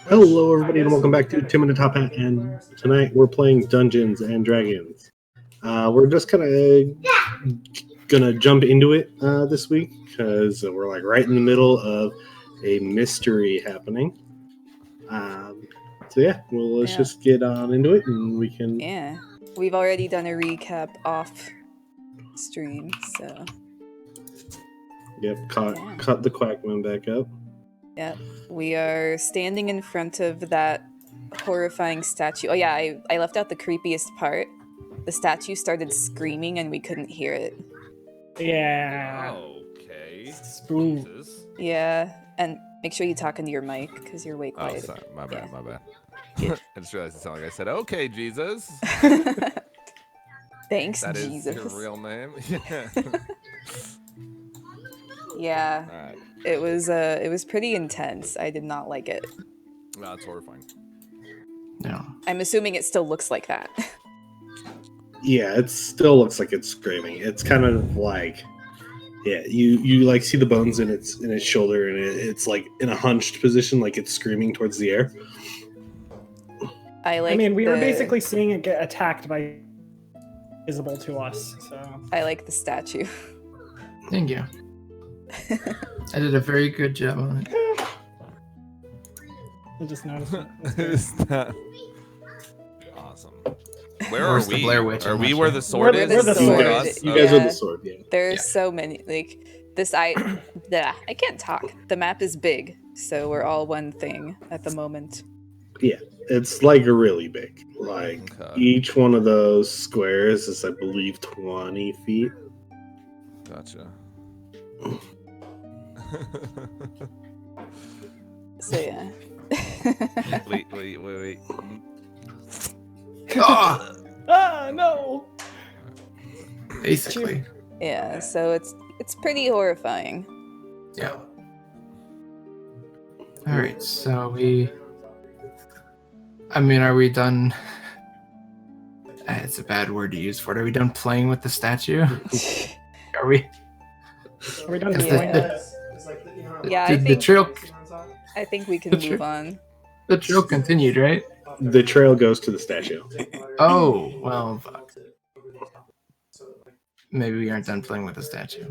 Hello, everybody, and welcome back to TimInATopHat. And tonight we're playing Dungeons and Dragons. We're just kind of gonna jump into it this week because we're like right in the middle of a mystery happening. So yeah, well, let's just get on into it, and we can. Yeah, we've already done a recap off stream, so. Yep, caught the Quakman back up. Yep, we are standing in front of that horrifying statue. Oh yeah, I left out the creepiest part. The statue started screaming and we couldn't hear it. Yeah. Okay. Spoon. Yeah, and make sure you talk into your mic because you're way quiet. Oh, sorry. My bad. Yeah. My bad. I just realized it sounded like I said, "Okay, Jesus." Thanks, That is Jesus. your real name. Yeah. All right. It was pretty intense. I did not like it. No, it's horrifying. Yeah. I'm assuming it still looks like that. Yeah, it still looks like it's screaming. It's kind of like, yeah, you like see the bones in its shoulder, and it's like in a hunched position, like it's screaming towards the air. I mean, we were basically seeing it get attacked by visible to us. So I like the statue. Thank you. I did a very good job on it. I just noticed it. Is that awesome? Where Where's are the we? Blair Witch? Are we I'm where not the sure. sword We're is? the You sword. and us? You Okay. guys are the sword, yeah. There's Yeah. so many, like, this, I can't talk. The map is big, so we're all one thing at the moment. Yeah, it's like really big. Like Okay. each one of those squares is, I believe, 20 feet. Gotcha. So yeah. Wait. Oh, Ah, no! basically. Yeah, so it's pretty horrifying. Yeah. All right, so are we done? It's a bad word to use for it. Are we done playing with the statue? Are we? Are we done Is playing the- this? Yeah, I think we can The move on. The trail continued, right? The trail goes to the statue. Oh, well, fuck. Maybe we aren't done playing with the statue.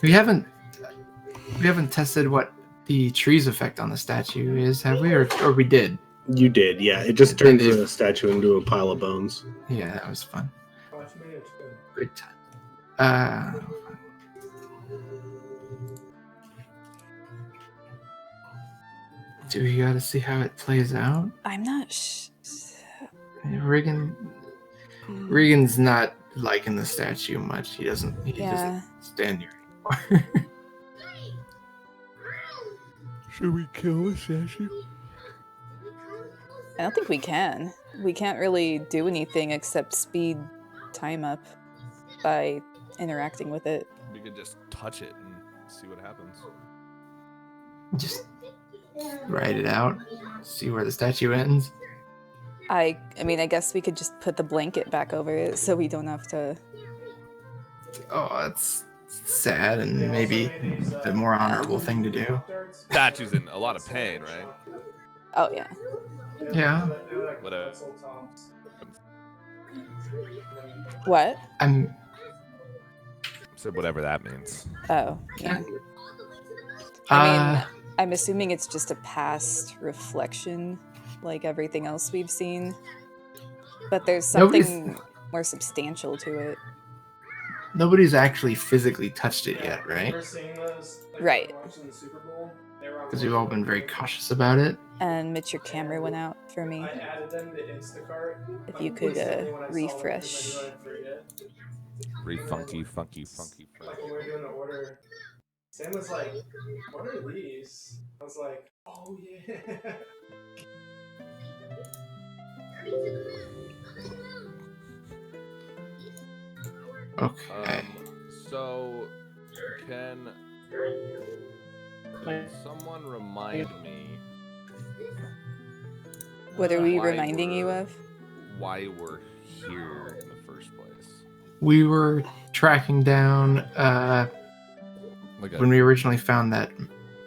We haven't tested what the tree's effect on the statue is, have we? Or we did? You did, yeah. It just turns the statue into a pile of bones. Yeah, that was fun. Good time. Do we gotta see how it plays out? I'm not Riggan's not liking the statue much. He doesn't stand here anymore. Should we kill the statue? I don't think we can. We can't really do anything except speed time up by interacting with it. We could just touch it and see what happens. Just write it out. See where the statue ends. I mean, I guess we could just put the blanket back over it so we don't have to. Oh, that's sad and maybe the more honorable thing to do. Statue's in a lot of pain, right? Oh yeah. Yeah. What? So whatever that means. Oh yeah. I mean, I'm assuming it's just a past reflection, like everything else we've seen. But there's something more substantial to it. Nobody's actually physically touched it yet, right? Right. Because we've all been very cautious about it. And Mitch, your camera went out for me. If you could refresh. Funky. Like when we were doing the order, Sam was like, "What are these?" I was like, "Oh yeah." Okay. So can someone remind me? What are we why reminding you of? Why we're here in the first place? we were tracking down Like when we originally found that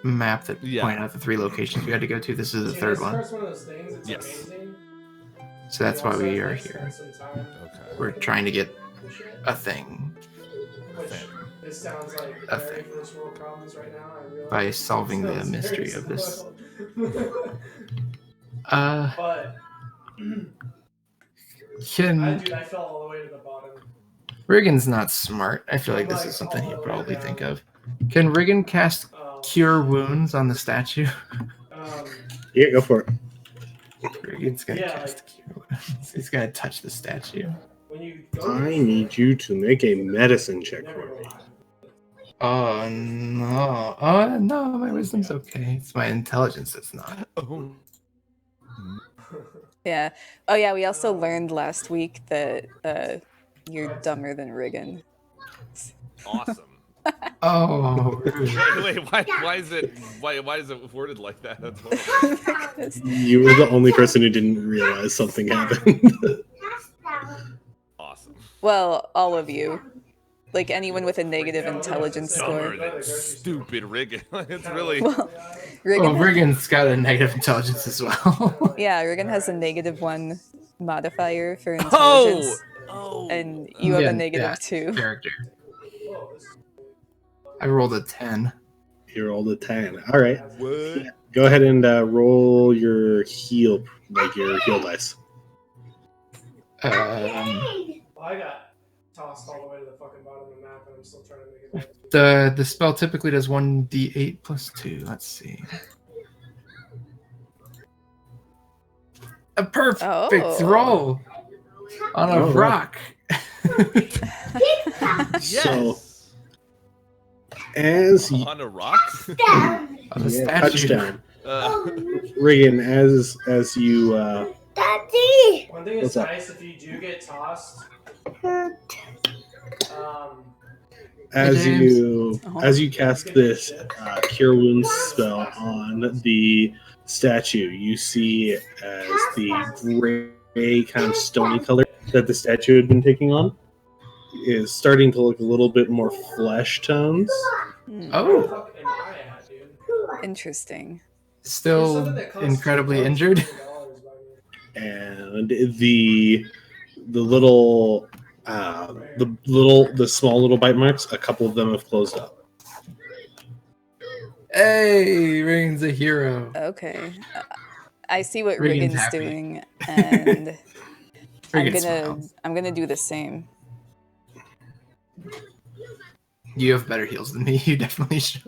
map that Yeah. pointed out the 3 locations we had to go to. This is the See, third this one, first one of those things, it's Yes. amazing. so that's You why also we have are to here. spend some time Okay. We're trying to get with shit, a thing which this sounds like A very thing. first world problems right now. I realize by it solving the sounds mystery very of this. spoiled. But Can dude, I fell all the way to the bottom. Riggan's not smart? I feel like this is something he'd probably think of. Can Riggan cast Cure Wounds on the statue? Yeah, go for it. Riggan's gonna Yeah, cast Cure Wounds. He's gonna touch the statue. When you go I need you to make a medicine check never for go me. high. Oh no! Oh no! My wisdom's okay. It's my intelligence that's not. Oh. Yeah. Oh yeah, we also learned last week that you're dumber than Riggan. Awesome. Oh, Wait, why is it worded like that? That's horrible. You were the only person who didn't realize something happened. Awesome. Well, all of you. Like anyone with a negative intelligence Dumber score. than stupid Riggan. It's really. Well, Riggan, well, Riggan's got a negative intelligence as well. yeah, Riggan has a -1 modifier for intelligence, Oh. and you have Yeah, a -2. Character. I rolled a 10. You rolled a 10. All right. What? Go ahead and roll your heal, like your heal dice. Well, I got tossed all the way to the fucking bottom of the map, and I'm still trying to make it back. The spell typically does 1d8 plus 2. Let's see. A perfect roll on a rock. So, as you, On a rock? On a statue. touchdown, Uh, Riggan, as you Daddy! One thing is What's up? nice if you do get tossed. as James. you cast this cure wounds spell on the statue, you see as the gray kind of stony color that the statue had been taking on is starting to look a little bit more flesh tones. Where the Oh, fuck am I at, dude? Interesting. still There's something that costs incredibly $2,000 injured. by me. And the little the small little bite marks, a couple of them have closed up. Hey, Riggan's a hero. Okay. I see what Riggan's Riggan's happy. doing, and Riggan smiles. I'm gonna do the same. You have better heals than me. You definitely should.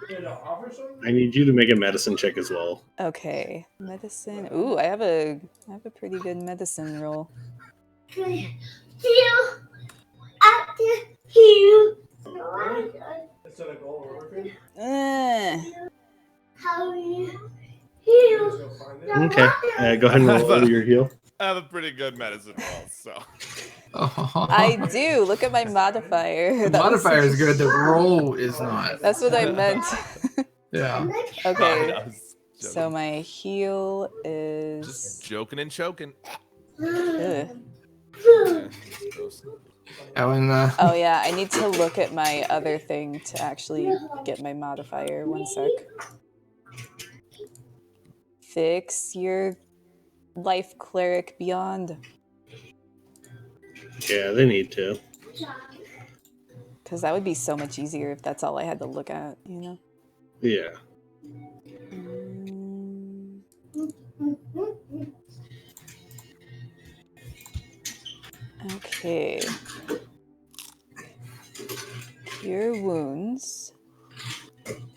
You know, offer something? I need you to make a medicine check as well. Okay, medicine. Ooh, I have a pretty good medicine roll. Heal! After heal! Instead of gold or working? How you Just heal? go find it. Okay, go ahead and roll your heal. I have a pretty good medicine roll, so. Oh. I do. Look at my modifier. The That was- modifier is good. The roll is not. That's what I meant. Yeah. Okay, I was so joking. my heal is. Just joking and choking. Ugh. Yeah, it's gross. Oh, and Oh yeah, I need to look at my other thing to actually get my modifier. One sec. Fix your life cleric beyond, Yeah, they need to. because that would be so much easier if that's all I had to look at. You know. Yeah. Mm, Okay. Cure wounds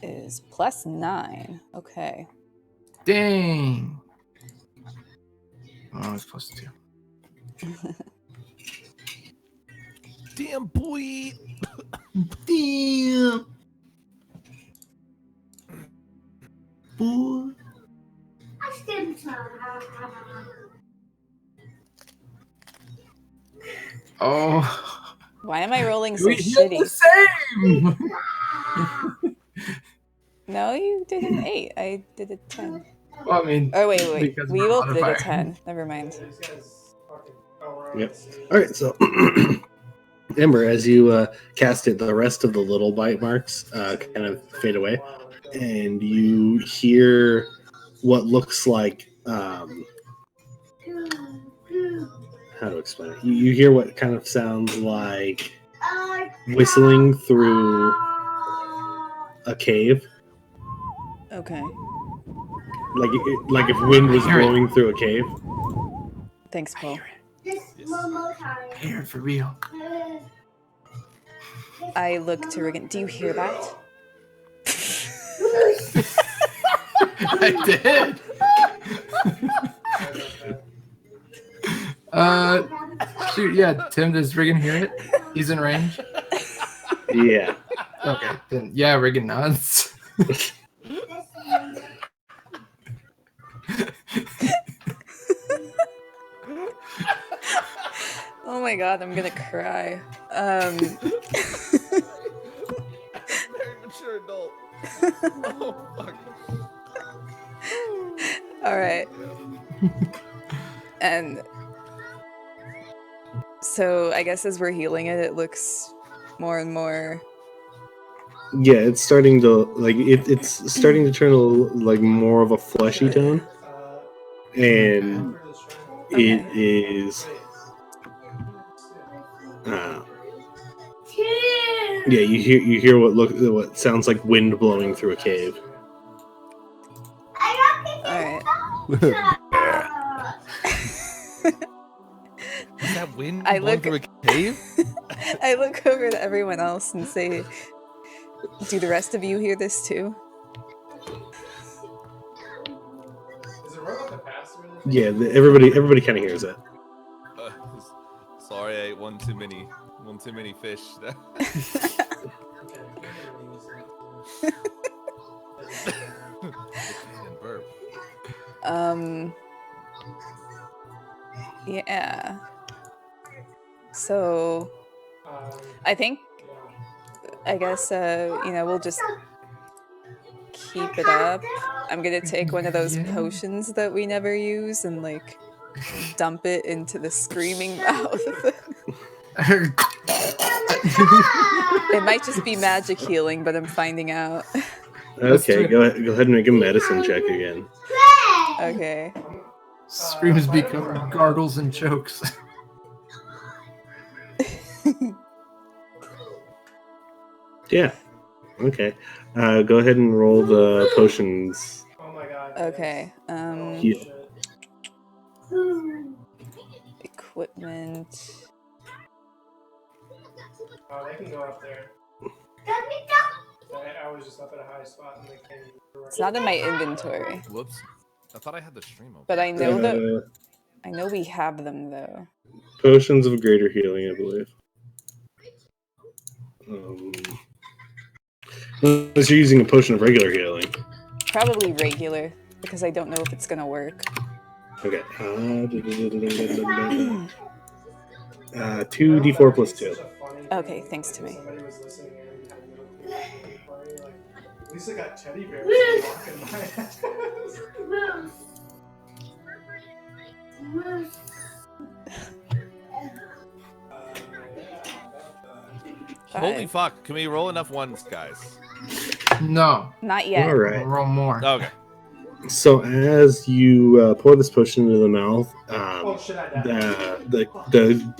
is +9. Okay. dang. Oh, it's plus 2. Damn boy. Damn. Boy. Oh. Why am I rolling so We healed shitty? the same. No, you did an 8. I did a 10. Well, I mean, Oh wait. because We of the both did a modifier. 10. Never mind. These guys fucking. Oh, we're Yep. All right, so Ember, as you cast it, the rest of the little bite marks kind of fade away, and you hear what looks like how to explain it. You hear what kind of sounds like whistling through a cave, Okay. like if wind was blowing through a cave. Thanks, Paul. I hear it for real. I look to Riggan. Do you hear that? I did. Shoot, yeah, Tim, does Riggan hear it? He's in range? Yeah. Okay, then, yeah, Riggan nods. Oh my god, I'm gonna cry. Very mature adult. Oh fuck. Alright. And so I guess as we're healing it, it looks more and more. Yeah, it's starting to it's starting to turn a like more of a fleshy tone, and it is. Yeah, you hear what sounds like wind blowing through a cave. Alright. Is that wind I blowing look- through a cave? I look over to everyone else and say, do the rest of you hear this too? Is it right off the pass? Yeah, everybody kind of hears it. Sorry, I ate one too many fish. Burp. Yeah. So I guess we'll just keep it up. I'm gonna take one of those potions that we never use and like dump it into the screaming mouth. It might just be magic healing, but I'm finding out. Okay, go ahead and make a medicine check again. Okay. Screams become gargles and chokes. Yeah. Okay. Go ahead and roll the potions. Oh my god. Okay. Heal. Equipment. Oh, they can go up there. I was just up at a high spot and they came. It's not in my inventory, Whoops. I thought I had the stream open. but I know we have them though. Potions of greater healing, I believe. Unless you're using a potion of regular healing. Probably regular, because I don't know if it's gonna work. Okay. 2d4 plus 2. Okay, thanks to me. Somebody was listening in and had no party. Like, Lisa got teddy bears walking my ass. Holy fuck! Can we roll enough ones, guys? No. Not yet. All right. Roll more. Okay. So as you pour this potion into the mouth, Oh shit, I died. the God damn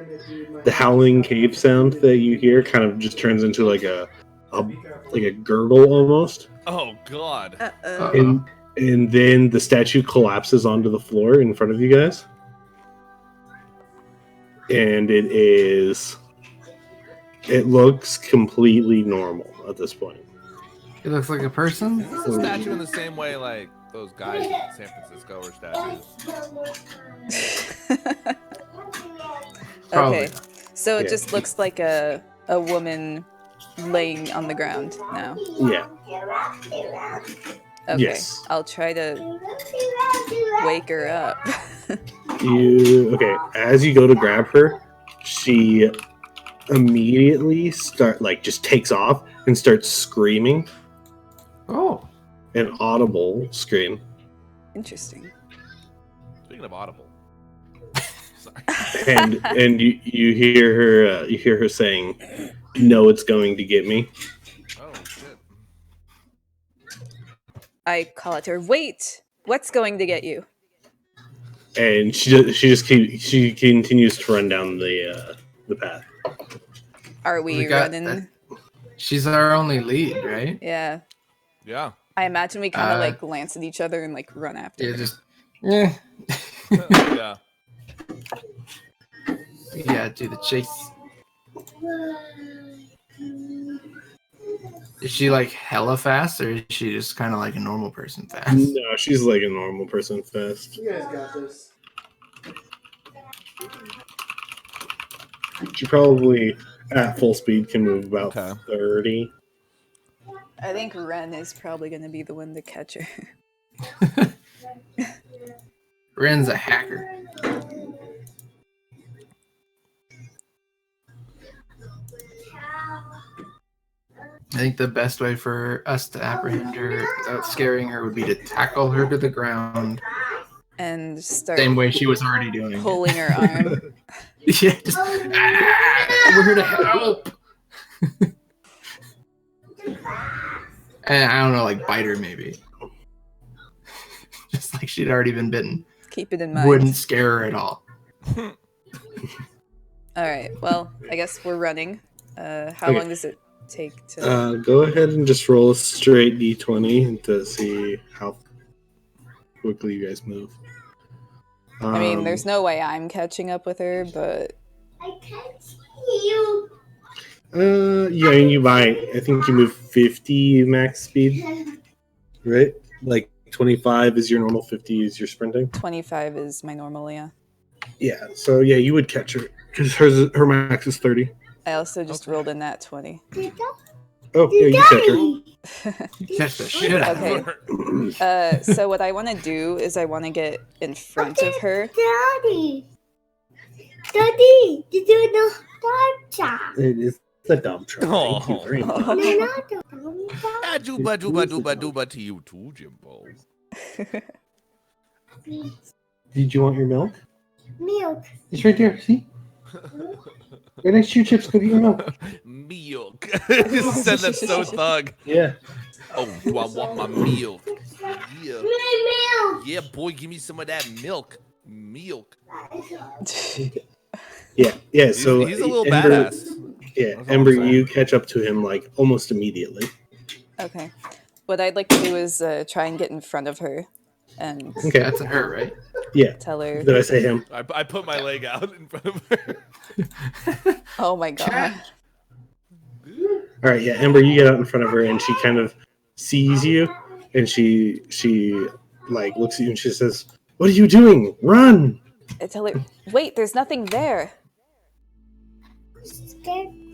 it, dude. the howling cave sound that you hear kind of just turns into like a gurgle almost, Oh god. Uh-oh. and then the statue collapses onto the floor in front of you guys, and it looks completely normal at this point. It looks like a person? Is this a statue in the same way like those guys in San Francisco were statues? Probably Okay, so it Yeah. just looks like a woman laying on the ground now. Yeah. Okay, Yes. I'll try to wake her up. As you go to grab her, she immediately just takes off and starts screaming, Oh. an audible scream. Interesting. Speaking of audible. Sorry. and you hear her saying, "No, it's going to get me." Oh shit. I call at her. Wait, what's going to get you? And she continues to run down the path. Are we got running? that. She's our only lead, right? Yeah. Yeah. I imagine we kind of like glance at each other and like run after Yeah, her. just yeah. Yeah. Yeah, do the chase. Is she like hella fast, or is she just kind of like a normal person fast? No, she's like a normal person fast. You guys got this. She probably at full speed can move about Okay. 30. I think Ren is probably going to be the one to catch her. Ren's a hacker. I think the best way for us to apprehend her without scaring her would be to tackle her to the ground. And start Same way she was already doing pulling her arm. it. Yeah, just we're here to help. And I don't know, like bite her maybe. Just like she'd already been bitten. Keep it in mind. Wouldn't scare her at all. Alright, well, I guess we're running. How Okay. long does it take to... Go ahead and just roll a straight d20 to see how quickly you guys move. I mean, there's no way I'm catching up with her, but... I can't see you. Yeah, I think you move 50 max speed, right? Like 25 is your normal, 50 is your sprinting. 25 is my normal, yeah. Yeah, so yeah, you would catch her because her max is 30. I also just rolled in that 20. Oh, yeah, you catch her. You catch the shit out of her. Okay. So what I want to do is I want to get in front of her. Daddy. Daddy, did you know that? It is the dump truck. Thank you very much. Dooba dooba dooba dooba to you too, Jimbo. Did you want your milk? Milk. It's right there. See? Right next to your chips. Go get your milk. Milk. You said that so thug. Yeah. Oh, do I want my milk? Yeah. Milk. Yeah, boy, give me some of that milk. Milk. Yeah. So he's a little Ember, badass. Yeah, That's all Ember, I'm saying. you catch up to him like almost immediately. Okay. What I'd like to do is try and get in front of her and Okay. That's her, right? Yeah. tell her... Did I say him? I put my leg out in front of her. Oh my god. All right. Yeah, Ember, you get out in front of her, and she kind of sees you, and she like looks at you, and she says, "What are you doing? Run!" I tell her, wait, there's nothing there.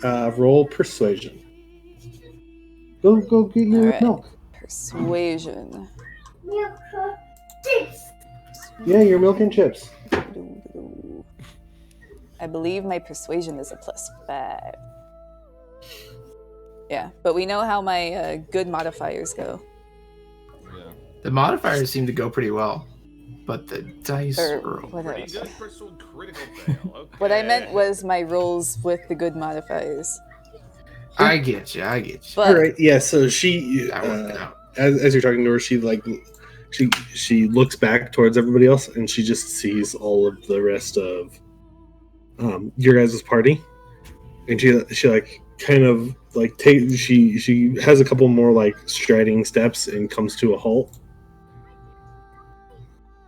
Roll persuasion. Go get your Alright. milk. Persuasion. Milk. Chips. Yeah, your milk and chips. I believe my persuasion is a +5. Yeah, but we know how my good modifiers go. Yeah. The modifiers seem to go pretty well, but the dice Or were whatever. Pretty good personal critical fail. Okay. What I meant was my rolls with the good modifiers. I get you. But All right. Yeah. So she, That worked out. as you're talking to her, she looks back towards everybody else, and she just sees all of the rest of your guys' party, and she like kind of like she has a couple more like striding steps and comes to a halt,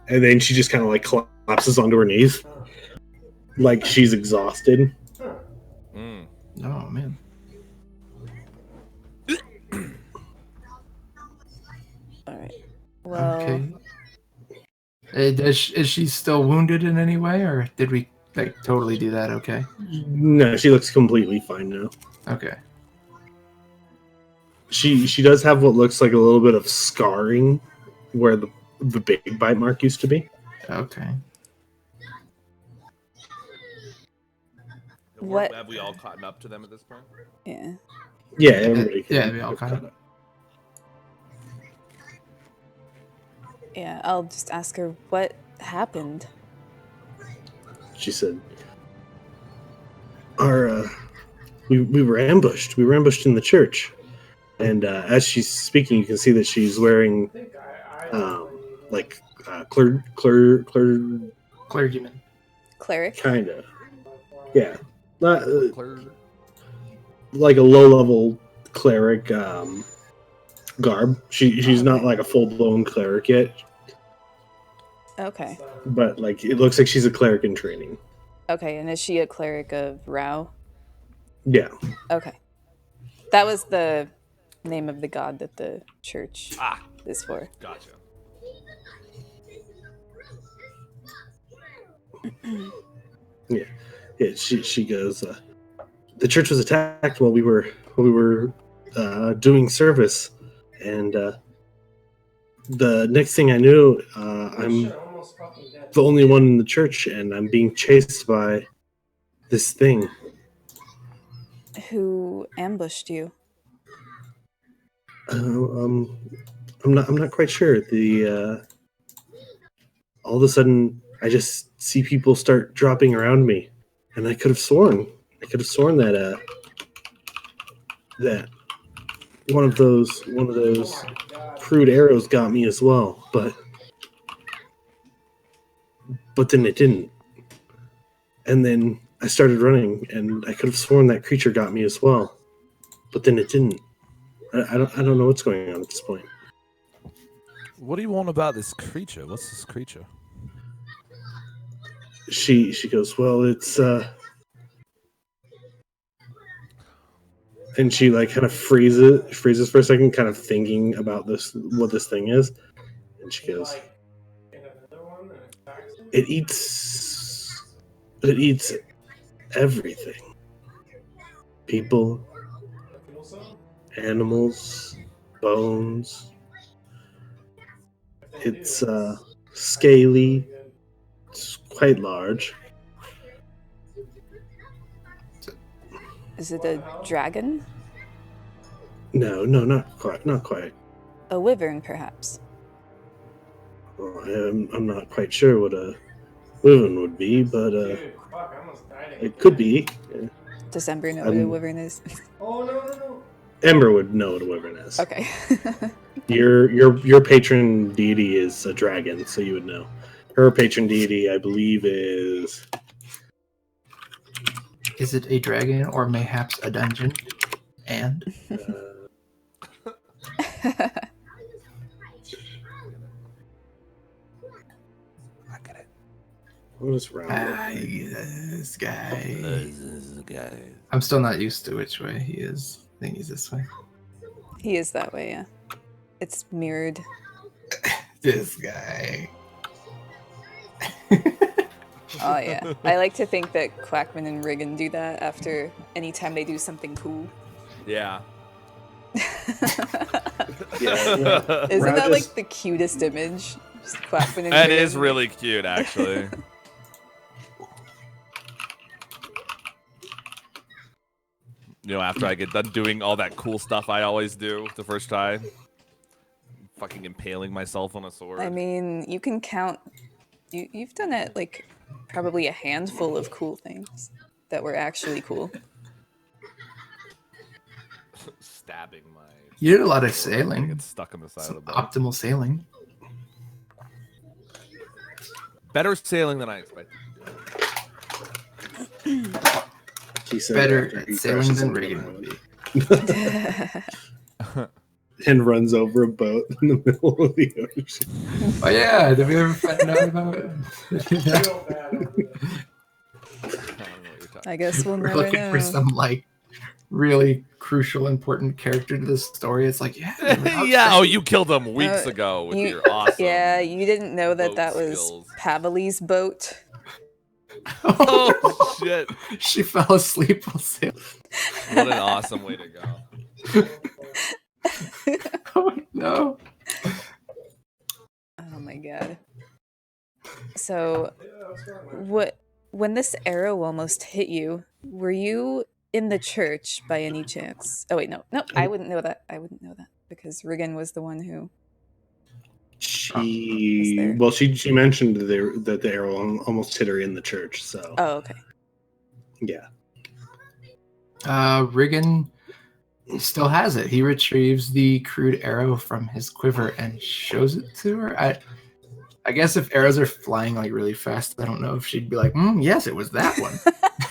and then she just kind of like collapses onto her knees, like she's exhausted. Mm. Oh man. Alright. Well, Okay. Is she still wounded in any way, or did we like totally do that? Okay. No, she looks completely fine now. Okay. She does have what looks like a little bit of scarring where the big bite mark used to be. Okay. What- Have we all caught up to them at this point? yeah. Yeah, everybody. Yeah, we all kind of. Yeah, I'll just ask her what happened. she said, we were ambushed. We were ambushed in the church. And as she's speaking, you can see that she's wearing like Clergyman. Cleric? kind of, yeah, not like a low-level cleric garb. She's not like a full-blown cleric yet, Okay. but like it looks like she's a cleric in training. Okay, and is she a cleric of Rao? Yeah. Okay. That was the name of the god that the church is for. Gotcha. Yeah. She goes. The church was attacked while we were doing service, and the next thing I knew, I'm the only one in the church, and I'm being chased by this thing. Who ambushed you? I'm not quite sure. All of a sudden, I just see people start dropping around me, and I could have sworn that that one of those crude arrows got me as well, but then it didn't. And then I started running, and I could have sworn that creature got me as well, but then it didn't. I don't know what's going on at this point. What do you want about this creature? What's this creature? She goes, well, it's and she like kind of freezes for a second, kind of thinking about what this thing is, and she goes, it eats everything. People, animals, bones. It's scaly. It's quite large. Is it a dragon? No, not quite. A wyvern, perhaps? Well, I'm not quite sure what a wyvern would be, but it could be. Yeah. Does Ember know what a wyvern is? Oh no. Ember would know what a wyvern is. Okay. Your patron deity is a dragon, so you would know. Her patron deity, I believe, is... Is it a dragon or mayhaps a dungeon? And? Look at it. What is wrong This guy. I'm still not used to which way he is. I think he's this way. He is that way, yeah. It's mirrored. This guy. Oh yeah. I like to think that Quakman and Riggan do that after anytime they do something cool. Yeah. Yeah. Isn't that like the cutest image? Just Quakman and That Riggan. is really cute, actually. You know, after I get done doing all that cool stuff I always do the first try. Fucking impaling myself on a sword. I mean, you can count... You've done it, like, probably a handful of cool things that were actually cool. Stabbing my... You did a lot of sword, sailing. Get stuck on the side Some of the boat. optimal sailing. Better sailing than I expected. He said Better after at he sailing crashes than into Riggan one. would be. And runs over a boat in the middle of the ocean. Oh yeah, did we ever find out about it? Real bad over there. I don't know what you're talking I guess we'll We're never looking know. for some like really crucial, important character to this story. It's like, yeah, they were out Yeah, oh, fighting. you killed him weeks Uh, ago with you- your awesome... Yeah, you didn't know that boat that was skills. Pavili's boat. Oh, shit. She fell asleep while sailing. What an awesome way to go. Oh no. Oh my god. So, when this arrow almost hit you, were you in the church by any chance? Oh wait, no, I wouldn't know that. I wouldn't know that because Riggan was the one who She mentioned that the arrow almost hit her in the church. So Oh, okay. yeah. Riggan still has it. He retrieves the crude arrow from his quiver and shows it to her. I guess if arrows are flying like really fast, I don't know if she'd be like, yes, it was that one.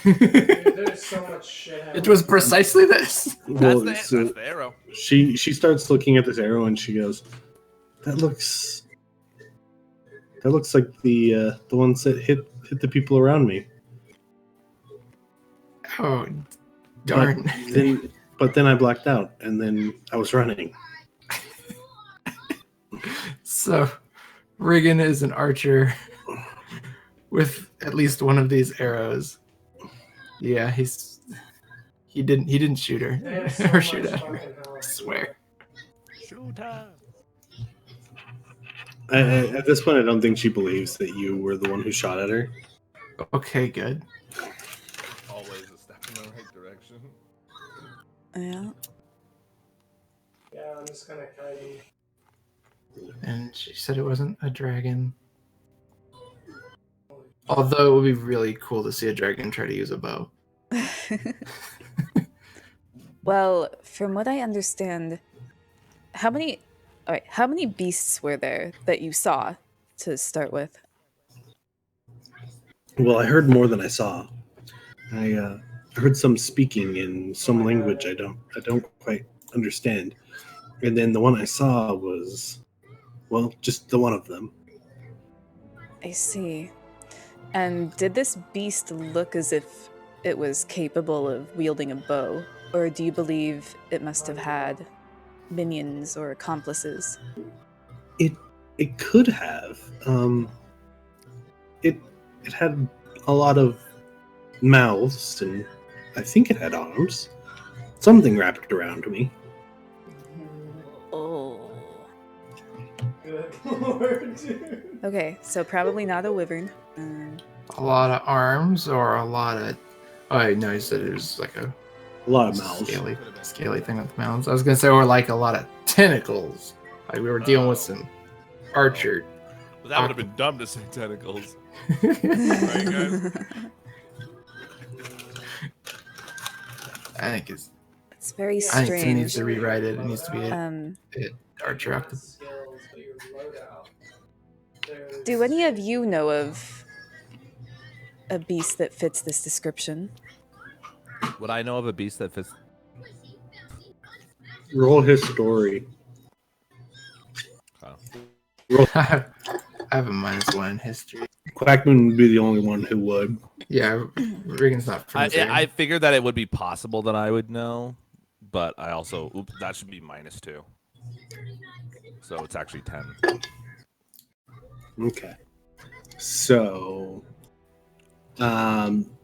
Dude, there's so much shit. It was precisely this. That's the arrow. She starts looking at this arrow and she goes, That looks like the ones that hit the people around me. Oh, darn. But then I blacked out, and then I was running. So, Riggan is an archer with at least one of these arrows. Yeah, he didn't shoot her or shoot at her. I swear. Shoot her. At this point, I don't think she believes that you were the one who shot at her. Okay, good. Always a step in the right direction. Yeah. Yeah, I'm just kind of hiding. And she said it wasn't a dragon. Although it would be really cool to see a dragon try to use a bow. Well, from what I understand, how many beasts were there that you saw to start with? Well, I heard more than I saw. I heard some speaking in some language I don't quite understand. And then the one I saw was, well, just the one of them. I see. And did this beast look as if it was capable of wielding a bow? Or do you believe it must have had minions or accomplices? It could have. It had a lot of mouths, and I think it had arms. Something wrapped around me. Oh. Good lord, dude. Okay, so probably not a wyvern. A lot of arms or a lot of... Oh, no, you said it was like a lot of mouths. Scaly thing with mouths. I was going to say, or like a lot of tentacles. Like we were dealing with some archer. Well, that would have been dumb to say tentacles. Right, guys? I think it's very I strange. think Tim needs to rewrite it. It needs to be an archer octopus. Do any of you know of a beast that fits this description? Would I know of a beast that fits? Roll his story. I have a -1 in history. Quakman would be the only one who would. Yeah, Riggan's not from this area. I figured that it would be possible that I would know, but I also that should be -2. So it's actually 10. Okay. So,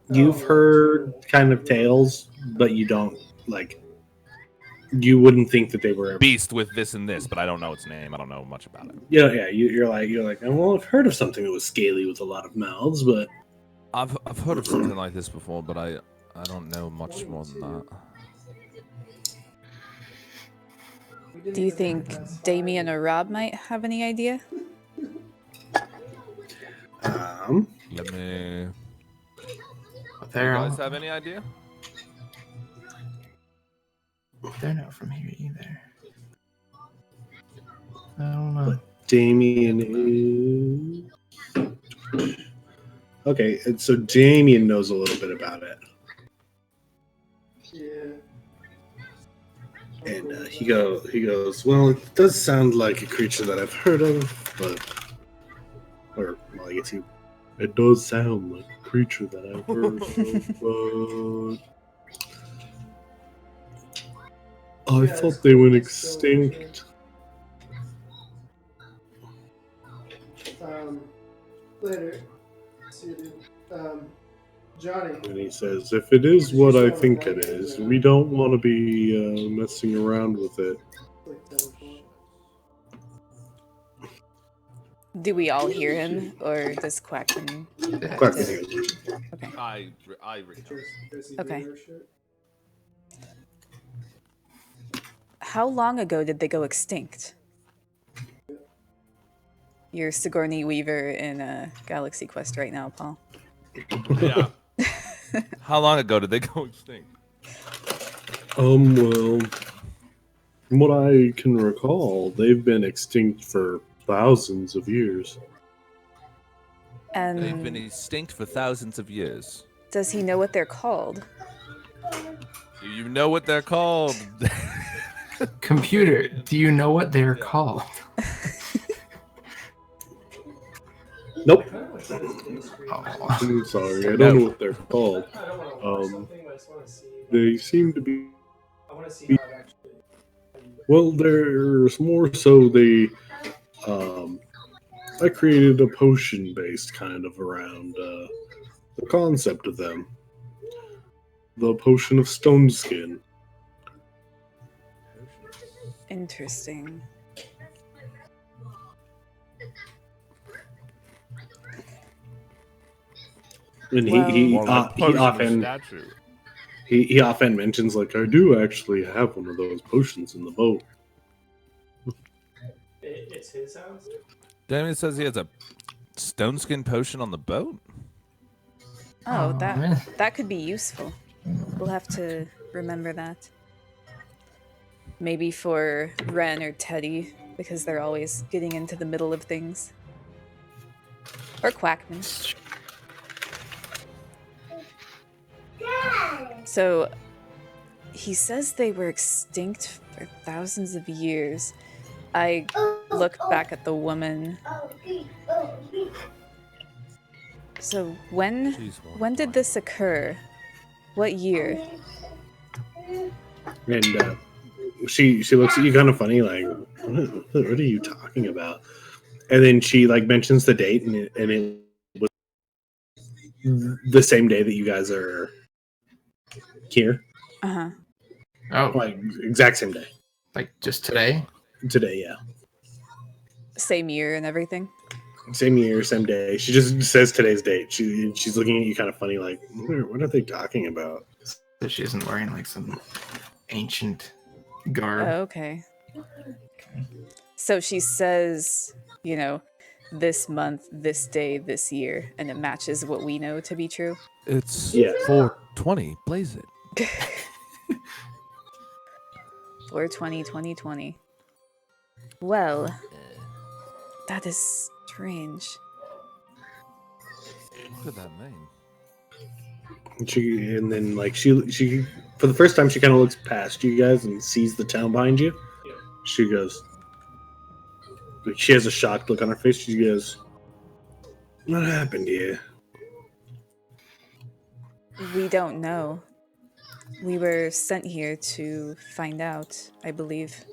you've heard kind of tales, but you don't you wouldn't think that they were beast with this and this, but I don't know its name. I don't know much about it. Yeah. You're like, well, I've heard of something that was scaly with a lot of mouths, but I've heard of something like this before, but I don't know much more than that. Do you think Damien or Rob might have any idea? Let me. They're you all, guys have any idea? they're not from here either. I don't know. Damien is okay. And so Damien knows a little bit about it. Yeah. And he goes, well, it does sound like a creature that I've heard of, I guess it does sound like a creature that I've heard of, but I thought they went extinct. Later. See you, dude. Johnny. And he says, if it is what I think it is, we don't want to be messing around with it. Do we all hear him, or does Quackman? Quackman hears him. Okay. I Okay. How long ago did they go extinct? You're Sigourney Weaver in a Galaxy Quest right now, Paul. Yeah. How long ago did they go extinct? Well, from what I can recall, they've been extinct for thousands of years. And They've been extinct for thousands of years. does he know what they're called? Do you know what they're called? Computer, do you know what they're called? Nope. Oh. I'm sorry, I don't know what they're called. They seem to be. I want to see how it actually. Well, there's more so they. I created a potion based kind of around the concept of them. The potion of stone skin. Interesting. And Well- he often mentions like, I do actually have one of those potions in the boat. It's his house. Damien says he has a stone skin potion on the boat. Oh, man. that could be useful. We'll have to remember that. Maybe for Ren or Teddy, because they're always getting into the middle of things. Or Quakman. So, he says they were extinct for thousands of years. I look back at the woman. So when did this occur? What year? And she looks at you kind of funny, like, what are you talking about? And then she like mentions the date, and it was the same day that you guys are here. Uh-huh. Oh, Like exact same day. like just today? Today, yeah. Same year and everything? Same year, same day. She just says today's date. She's looking at you kind of funny, like, what are they talking about? So she isn't wearing like some ancient garb. Oh, okay. So she says, you know, this month, this day, this year, and it matches what we know to be true. It's Yeah. 420. Blaze it. 4/20/2020. Well, that is strange. What did that mean? And then like she for the first time she kind of looks past you guys and sees the town behind you. She goes, like, she has a shocked look on her face. She goes, what happened here? We don't know. We were sent here to find out, I believe.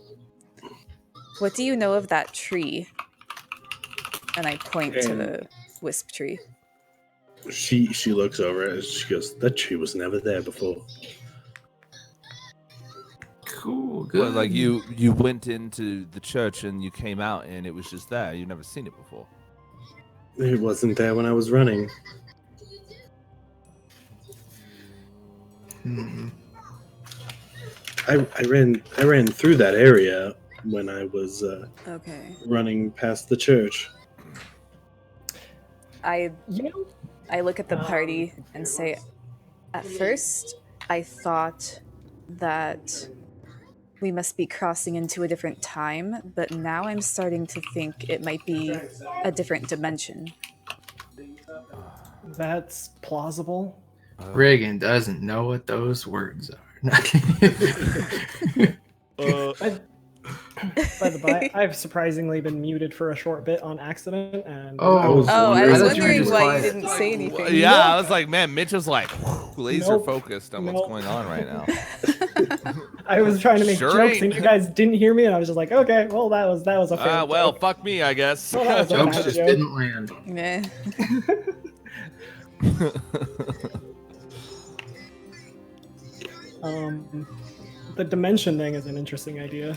What do you know of that tree? And I point to the wisp tree. She looks over it and she goes, that tree was never there before. Cool, good. Well, like you went into the church and you came out and it was just there. You've never seen it before. It wasn't there when I was running. Hmm. I ran through that area when I was Okay. running past the church. I You know, look at the party and say, at first, I thought that we must be crossing into a different time, but now I'm starting to think it might be a different dimension. that's plausible. Riggan doesn't know what those words are. By the by, I've surprisingly been muted for a short bit on accident, and Oh, I was Oh, I wondering- was I thought you were wondering just why quiet. you didn't say anything. Yeah, I was like, man, Mitch is like laser Nope. focused on what's Nope. going on right now. I was trying to make Sure jokes, ain't. and you guys didn't hear me, and I was just like, okay, well, that was a fair. Well, joke. fuck me, I guess. Well, that was a Jokes bad just joke. didn't land. Meh. The dimension thing is an interesting idea.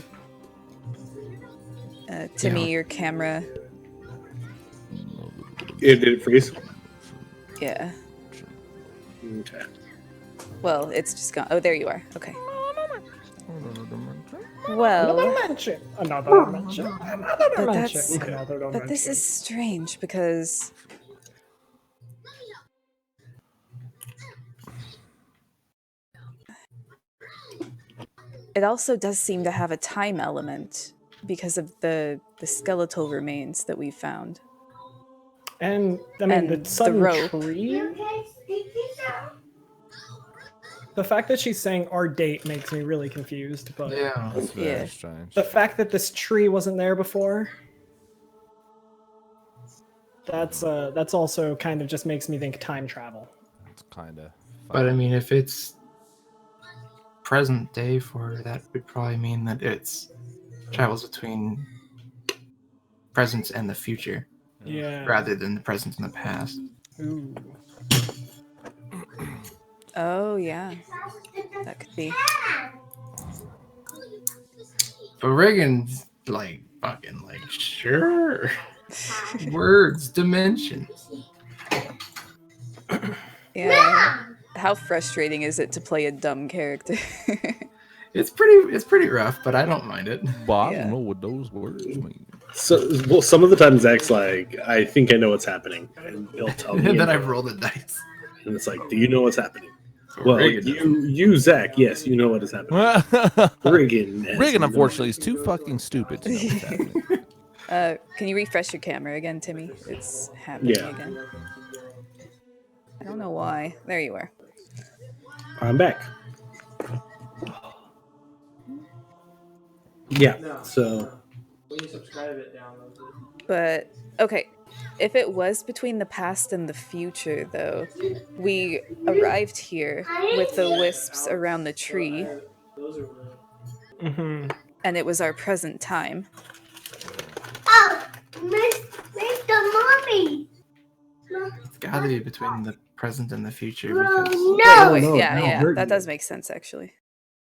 Timmy, Yeah. your camera. Did it freeze? Yeah. Okay. Well, it's just gone. Oh, there you are. Okay. Well, Another dimension. Another dimension. Another but dimension. that's Another dimension. but this is strange because it also does seem to have a time element because of the skeletal remains that we found. And I mean, And the the sudden rope. tree. The fact that she's saying our date makes me really confused. But Yeah. That's very Yeah. strange. the fact that this tree wasn't there before, that's also kind of just makes me think time travel. It's kind of. But I mean, if it's present day for her, that would probably mean that it's travels between presence and the future Yeah. rather than the present and the past. Ooh. Oh yeah, that could be. But Riggan's like fucking like sure. Words, dimensions. Yeah. How frustrating is it to play a dumb character? It's pretty rough, but I don't mind it. But I Yeah. don't know what those words mean. So, well, some of the time Zach's like, I think I know what's happening, and he'll tell me. And then I I roll the dice. and it's like, do you know what's happening? So Well, Riggan doesn't. you, Zach, yes, you know what is happening. Riggan, has Riggan, no unfortunately, is idea. too fucking stupid to know what's happening. Can you refresh your camera again, Timmy? It's happening Yeah. again. I don't know why. There you are. I'm back. Yeah. So When you subscribe, it downloads it. But okay, if it was between the past and the future, though, we arrived here with the wisps around the tree, Those are real. Mm-hmm. and it was our present time. Oh, Mr. Mommy. It's gotta be between the present and the future Oh, because no. Wait, no, yeah, no, yeah, hurt that you. does make sense actually.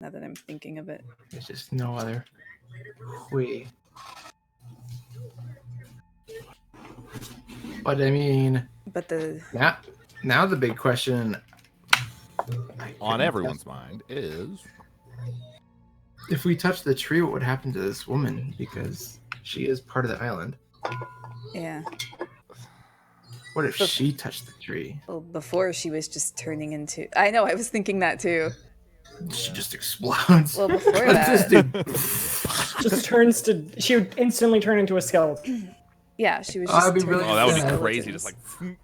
Now that I'm thinking of it. there's just no other way. But I mean, But the now the big question On everyone's mind is. if we touch the tree, what would happen to this woman? Because she is part of the island. yeah. What if But- she touched the tree? Well, before she was just turning into. I know. I was thinking that too. She just explodes. Well, before This that, dude- Just turns to. She would instantly turn into a skeleton. yeah, she was Oh, just. that'd be turning really Oh, that would into be sad. crazy. Just skeletons.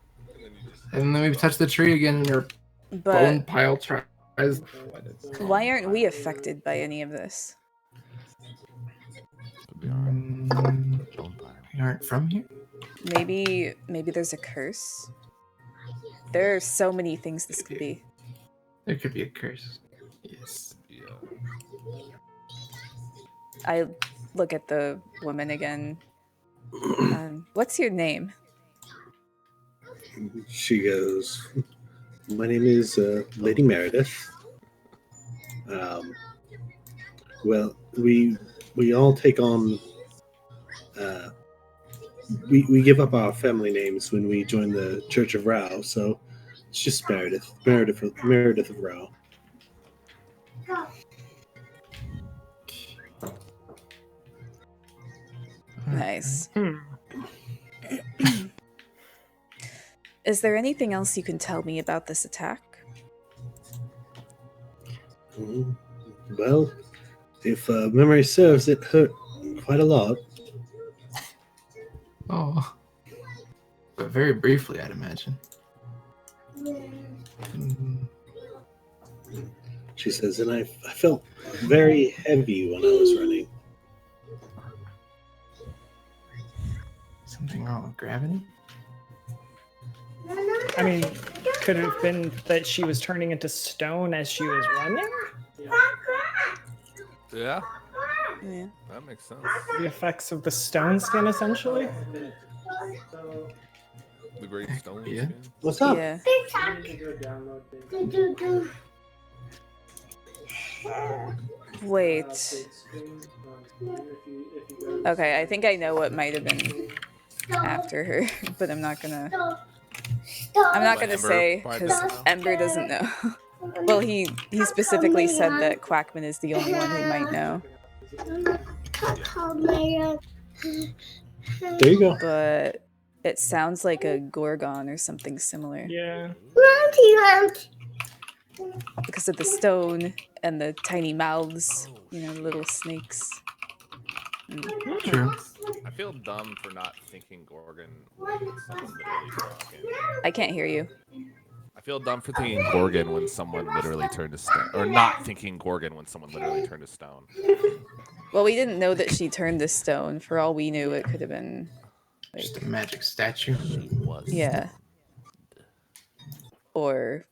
like. and then we touch the tree again, and your But bone pile tries. why aren't we affected by any of this? Could be alright. We aren't from here. Maybe there's a curse. There are so many things this could be. There could be a curse. Yes. Yeah. I look at the woman again. What's your name? she goes, my name is Lady Meredith. Well, we all take on. We give up our family names when we join the Church of Rao, so it's just Meredith of Rao. Nice. Hmm. Is there anything else you can tell me about this attack? Well, if memory serves, it hurt quite a lot. Oh. But very briefly, I'd imagine. Mm, She says, and I felt very heavy when I was running. something wrong with gravity? I mean, could it have been that she was turning into stone as she was running? Yeah, Yeah. that makes sense. The effects of the stone skin, essentially? So, The Great Stone. Yeah. Skin. What's up? Yeah. you need to go download the Wait. big screen on if you go to Okay, I think I know what might have been after her, but I'm not gonna Ember say probably because doesn't know. Ember doesn't know. Well, he specifically said that Quakman is the only one who might know. There you go. But it sounds like a gorgon or something similar Yeah. because of the stone and the tiny mouths, little snakes. True. I feel dumb for not thinking Gorgon when someone literally talking. I can't hear you. I feel dumb for thinking Gorgon when someone literally turned to stone, or not thinking Gorgon when someone literally turned to stone. Well, we didn't know that she turned to stone. For all we knew, it could have been like, Just a magic statue. She was. yeah, or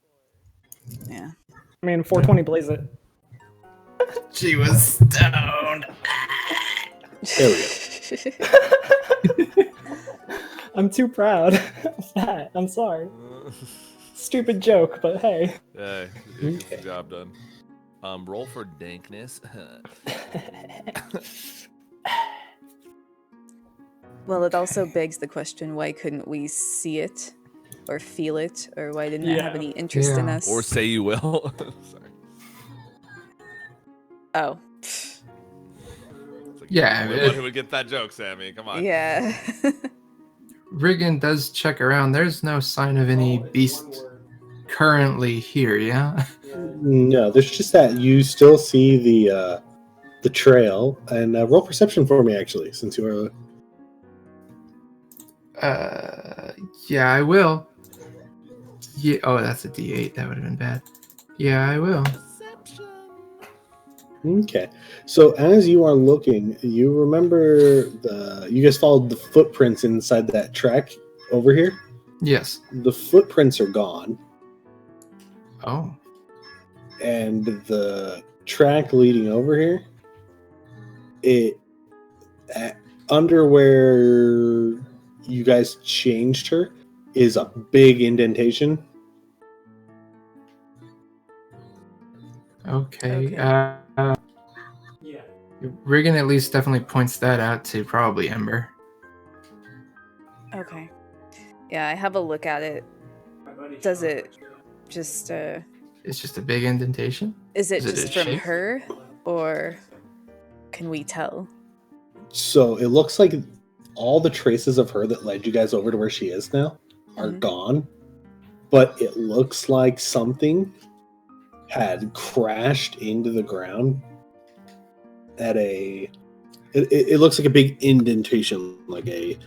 yeah. I mean, 420 blaze it. She was stoned. There we go. I'm too proud of that. I'm sorry. Stupid joke, but hey. Yeah, you get the job done. Roll for dankness. Well, it also begs the question: why couldn't we see it, or feel it, or why didn't it have any interest in Yeah. us? Or say you will. Sorry. Oh, It's like, Yeah, you're the only one who would get that joke, Sammy. Come on. yeah. Riggan does check around. There's no sign of any beast currently here, yeah? No, there's just that you still see the trail, and roll perception for me actually, since you are. Yeah, I will. Yeah. Oh, that's a D8. That would have been bad. Yeah, I will. Okay, so as you are looking, you remember you guys followed the footprints inside that track over here. Yes. The footprints are gone, Oh. and the track leading over here, under where you guys changed her, is a big indentation. Okay. Okay. Yeah. Riggan at least definitely points that out to probably Ember. Okay. Yeah, I have a look at it. My buddy Does showed it me. just It's just a big indentation. is it Is it just a from shape? her, or can we tell? So it looks like all the traces of her that led you guys over to where she is now are Mhm. gone, but it looks like something had crashed into the ground at it looks like a big indentation, like the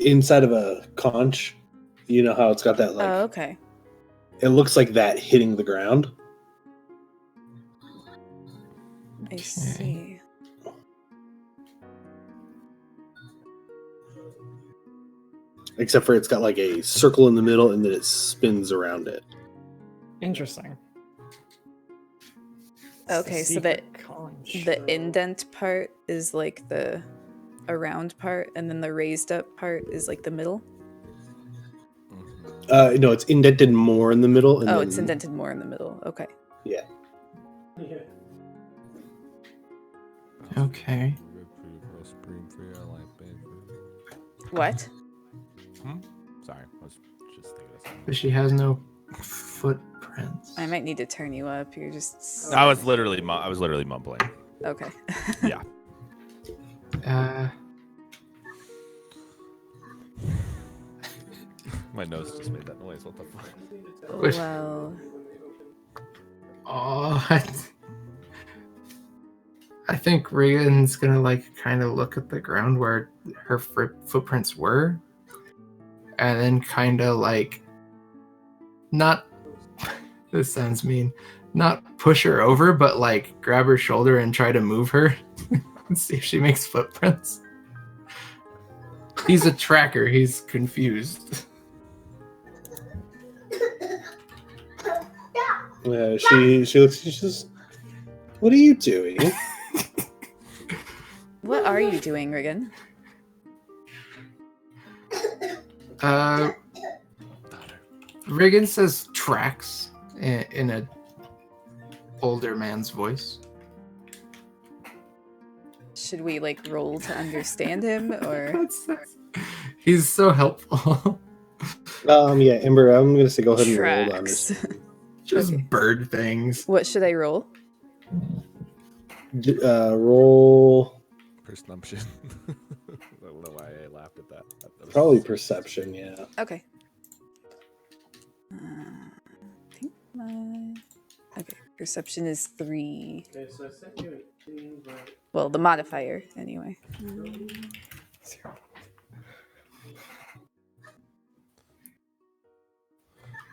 inside of a conch. You know how it's got that, like, Oh, okay. it looks like that hitting the ground. I see. Except for it's got like a circle in the middle and then it spins around it. Interesting. Okay, so Secret conch. the indent part is like the around part, and then the raised up part is like the middle. No, it's indented more in the middle. And Oh, then, it's indented more in the middle. Okay. Yeah. Yeah. Okay. What? Sorry, I was just thinking of something. But she has no footprints. I might need to turn you up. You're just I was literally mumbling. okay. Yeah. My nose just made that noise. What the fuck? Which- Well, Oh, I think Riggan's gonna like kind of look at the ground where her footprints were, and then kind of like not. This sounds mean. Not push her over, but like grab her shoulder and try to move her and see if she makes footprints. He's a tracker. He's confused. She looks. She says, "What are you doing?" what are you doing, Riggan? Riggan says tracks in a older man's voice. Should we like roll to understand him, or He's so helpful. Yeah, Ember. I'm gonna say go ahead and roll to tracks? understand. Just Okay. bird things. What should I roll? Roll Presumption. I don't know why I laughed at that. That was- probably perception. Yeah. Okay. I think my... Okay, perception is 3. Okay, so I sent you an invite. Well, the modifier, anyway.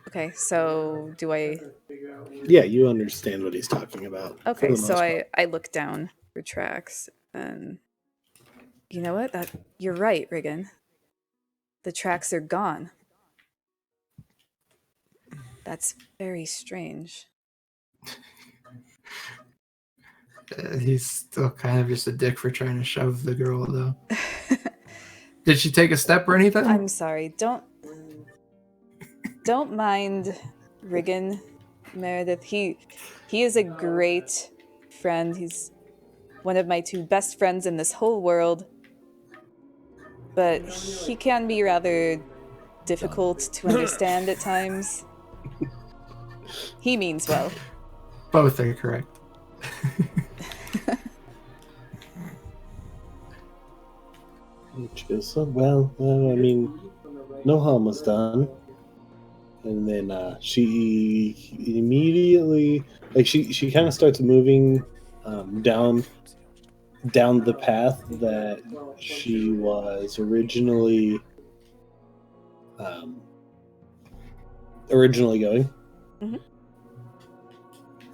Okay, so do I... Yeah, you understand what he's talking about. for Okay, the so most part. I look down for tracks, and... You know what? You're right, Riggan. The tracks are gone. That's very strange. He's still kind of just a dick for trying to shove the girl, though. Did she take a step or anything? I'm sorry. Don't mind Riggan, Meredith. He is a great friend. He's one of my 2 best friends in this whole world. But he can be rather difficult to understand at times. He means well. Both are correct. Which is well. I mean, no harm was done. And then she immediately, like, she kind of starts moving down the path that she was originally going. Mm-hmm.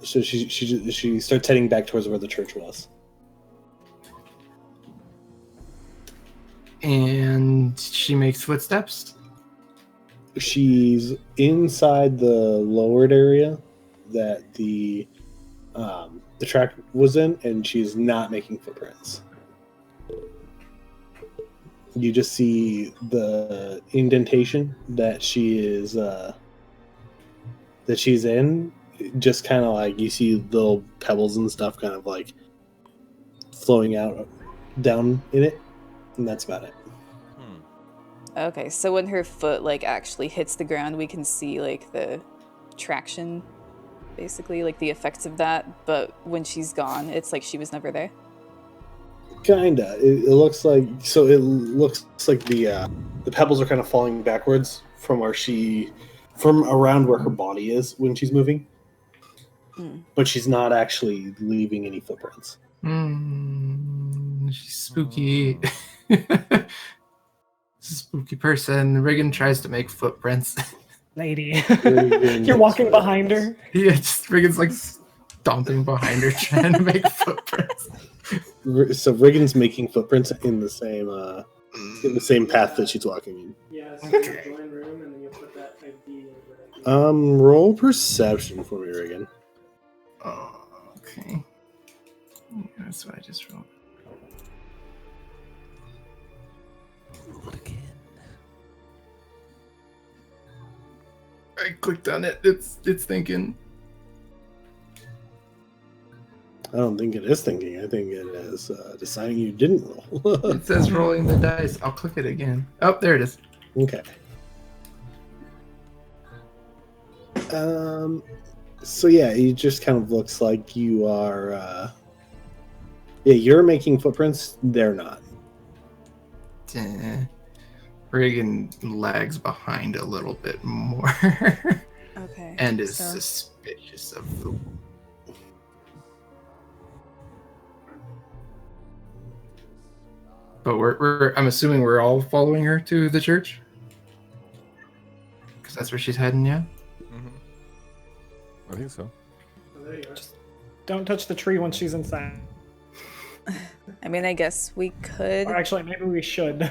So she starts heading back towards where the church was. And she makes footsteps. She's inside the lowered area that the track was in, and she's not making footprints. You just see the indentation that she's in. Just kind of like you see little pebbles and stuff, kind of like flowing out down in it, and that's about it. Okay, so when her foot like actually hits the ground, we can see like the traction, basically like the effects of that. But when she's gone, it's like she was never there. Kinda. It looks like the pebbles are kind of falling backwards from around where her body is when she's moving, but she's not actually leaving any footprints. She's spooky. Spooky person. Riggan tries to make footprints. Lady. You're walking behind her. Yeah, just Riggan's like stomping behind her trying to make footprints. So Riggan's making footprints in the same path that she's walking in. Yeah, so you join room and then you put that ID over. Roll perception for me, Riggan. Oh, okay. That's what I just rolled. I clicked on it. It's thinking. I don't think it is thinking. I think it is deciding you didn't roll. It says rolling the dice. I'll click it again. Oh, there it is. Okay. So yeah, it just kind of looks like you are. You're making footprints. They're not. Riggan lags behind a little bit more. Okay. And is suspicious of the. But I'm assuming we're all following her to the church? Because that's where she's heading, yeah? Mm-hmm. I think so. Oh, there you are. Just don't touch the tree once she's inside. I mean, I guess we could. Or actually, maybe we should.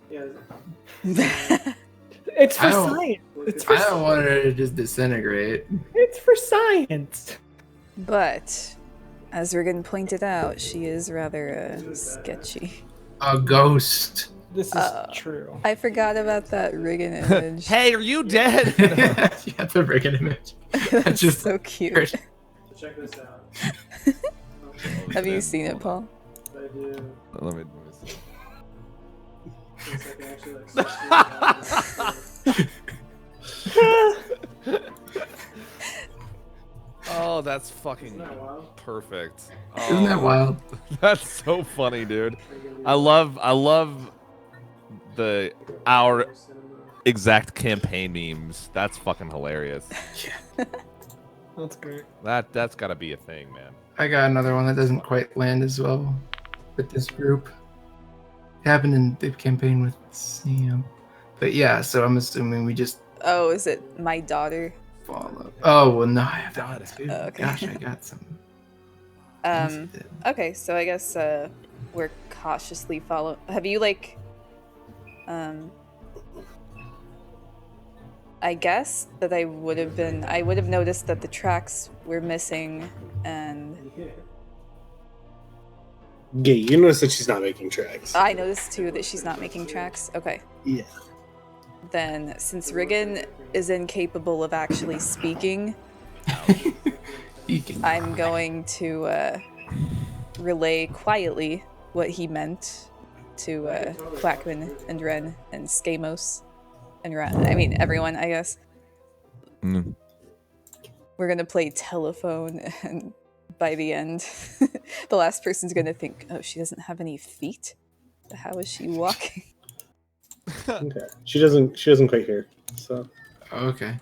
Yeah. It's for I don't- science. It's for I don't want her to just disintegrate. It's for science. But, as Riggan pointed out, she is rather sketcy. A ghost. This is true. I forgot about that Riggan image. Hey, are you dead? Yeah, the Riggan image. That's just so cute. So check this out. Have you seen it, Paul? I do. Let me see. It's like actually like Oh, That's fucking perfect. Isn't that wild? That's so funny, dude. I love our exact campaign memes. That's fucking hilarious. That's great. That's gotta be a thing, man. I got another one that doesn't quite land as well with this group. It happened in the campaign with Sam. But yeah, so I'm assuming we just Oh, is it my daughter? follow. Oh, well, no, I have that one too. Oh, okay. Gosh, I got some. Okay, so I guess we're cautiously follow. Have you like, I guess that I would have noticed that the tracks were missing, and Yeah, you notice that she's not making tracks. I noticed too that she's not making tracks. Okay. Yeah. Then, since Riggan is incapable of actually speaking, I'm going to relay quietly what he meant to Quakman and Ren and Skamos and Ren. I mean, everyone, I guess. Mm. We're going to play telephone, and by the end, the last person's going to think, oh, she doesn't have any feet? How is she walking? Okay. She doesn't quite hear. So. Okay.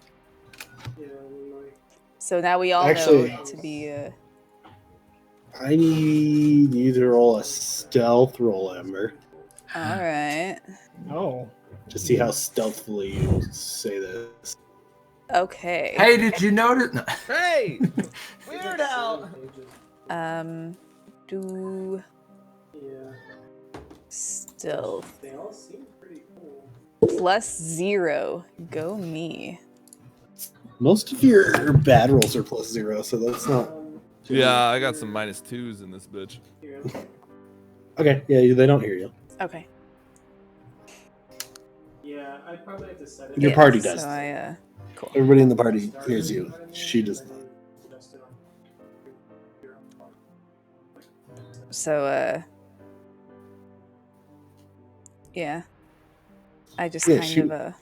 So now we all Actually, know to be. I need you to roll a stealth roll, Ember, All right. Oh. to see how stealthily you say this. Okay. Hey, did you notice? No. Hey, weird out. Do stealth They all seem pretty cool. +0. Go me. Most of your bad rolls are +0, so that's not. Yeah, I got some -2s in this bitch. Okay, yeah, they don't hear you. Okay. Yeah, I'd probably have to set it. Your Yeah, party does. So I cool. Everybody in the party hears you. She does not. So yeah. I just Yeah, kind of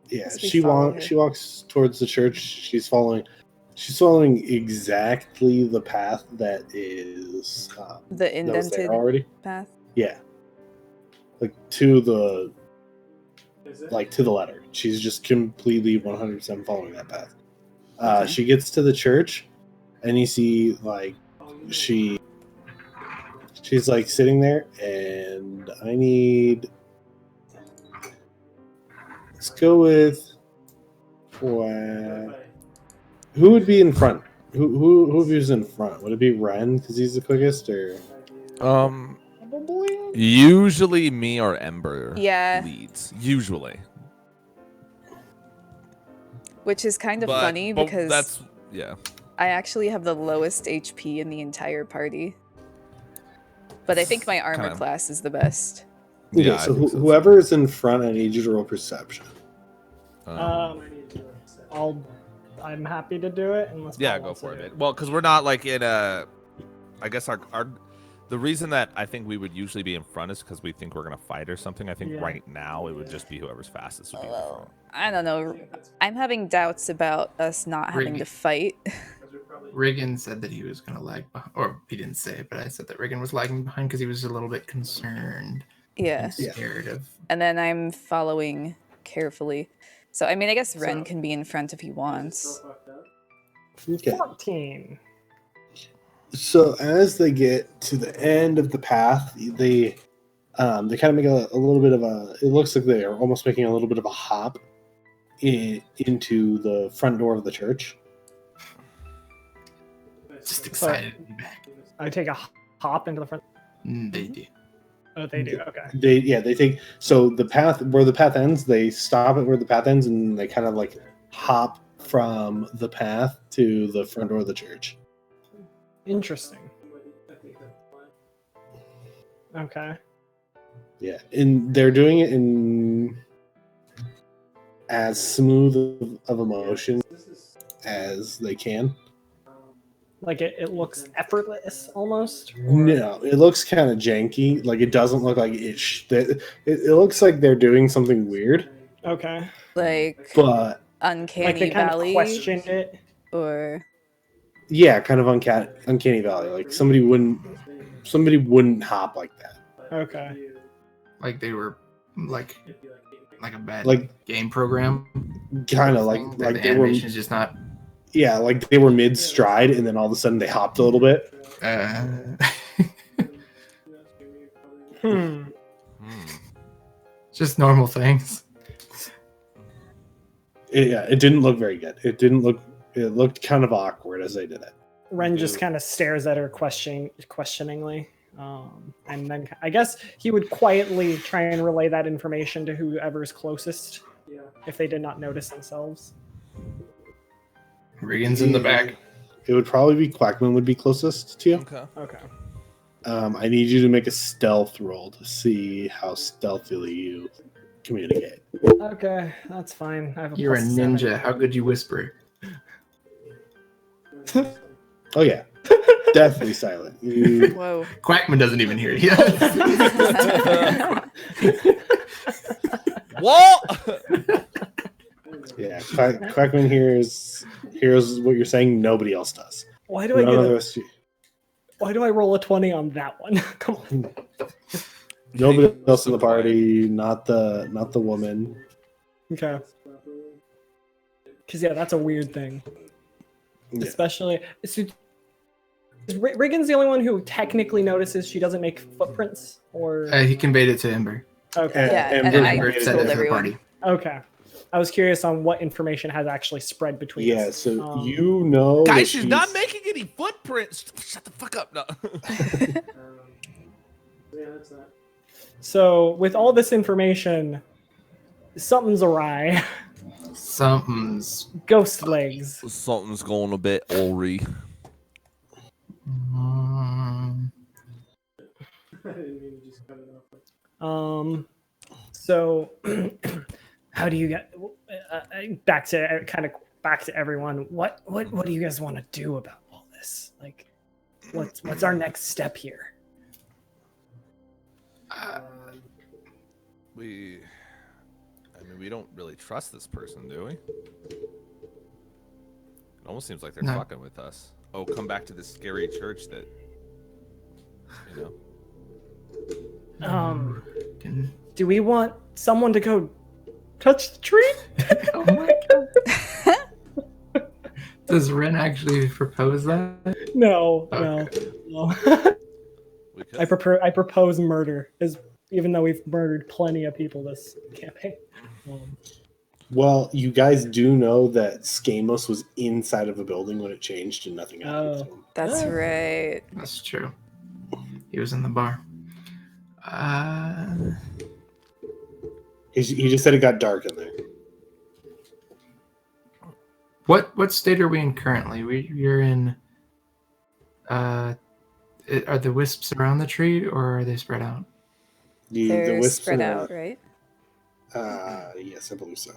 Yeah, Guess we she follow her. she walks towards the church. She's following exactly the path that is the that was indented there already. path. Yeah, like to the Is it? like to the letter. She's just completely 100% following that path. Okay. She gets to the church, and you see like she's like sitting there, and I need. Let's go with. Who would be in front? Who was in front? Would it be Ren because he's the quickest, or? Usually me or Ember Yeah. leads. Usually. Which is kind of But- funny but because that's yeah. I actually have the lowest HP in the entire party. But I think my armor Kinda- class is the best. Okay, Yeah, I so think so, too. whoever is in front, I need you to roll perception. I'm happy to do it unless Yeah, Paul go wants for to do it. Well, because we're not like in a. I guess our the reason that I think we would usually be in front is because we think we're gonna fight or something. I think Yeah. right now it would just be whoever's fastest would be in the front. I don't know. I'm having doubts about us not having to fight. Riggan said that he was going to lag behind, or he didn't say it, but I said that Riggan was lagging behind because he was a little bit concerned Yeah. and scared of. And then I'm following carefully. So, I mean, I guess Ren can be in front if he wants. Okay. 14. So as they get to the end of the path, they kind of make a little bit of a. It looks like they are almost making a little bit of a hop into the front door of the church. Just excited to be back. I take a hop into the front. They do. Oh, they do. Okay. They take so the path where the path ends. They stop at where the path ends, and they kind of like hop from the path to the front door of the church. Interesting. Okay. Yeah, and they're doing it in as smooth of a motion as they can. Like it looks effortless almost. or- No, it looks kind of janky. Like it doesn't look like it looks like they're doing something weird, Okay. Like, but Uncanny Like they kind of Valley? questioned it. Or. Yeah, kind of uncanny valley. Like somebody wouldn't hop like that. Okay. Like they were like a bad Like game program. kind of like The they were. animation's just not. Yeah, like they were mid stride, and then all of a sudden they hopped a little bit. Just normal things. It didn't look very good. It looked kind of awkward as they did it. Ren just kind of stares at her questioningly. And then I guess he would quietly try and relay that information to whoever's closest if they did not notice themselves. Riggan's in the back. It would probably be Quakman would be closest to you. Okay. I need you to make a stealth roll to see how stealthily you communicate. Okay, that's fine. I have You're a +7. ninja. How could you whisper? Oh yeah, deathly silent. You, Whoa. Quackman doesn't even hear you. What? yeah, Quackman hears what you're saying. Nobody else does. Why do I None get of the a, rest of you- Why do I roll a 20 on that one? Come on. Nobody else in the party. Not the woman. Okay. Because yeah, that's a weird thing. Yeah. Especially, Riggan's the only one who technically notices she doesn't make footprints, or He conveyed it to Ember. okay, Yeah, and and I Ember said told it to the everyone. party. okay. I was curious on what information has actually spread between Yeah, us. so you know that Guys, she's not making any footprints. Shut the fuck up. No. So with all this information, something's awry. Something's. Ghost legs. Something's going a bit awry. So how do you get back to everyone? What do you guys want to do about all this? Like, what's our next step here? We don't really trust this person, do we? It almost seems like they're No. fucking with us. Oh, come back to this scary church that, you know. Do we want someone to go touch the tree? Oh my god. Does Ren actually propose that? No. We could. I propose murder, even though we've murdered plenty of people this campaign. Well, you guys do know that Skamos was inside of a building when it changed and nothing happened to him. That's right. That's true. He was in the bar. He just said it got dark in there. What state are we in currently? We're in. Are the wisps around the tree or are they spread out? The They're wisps spread are- out, right? Yes, I believe so.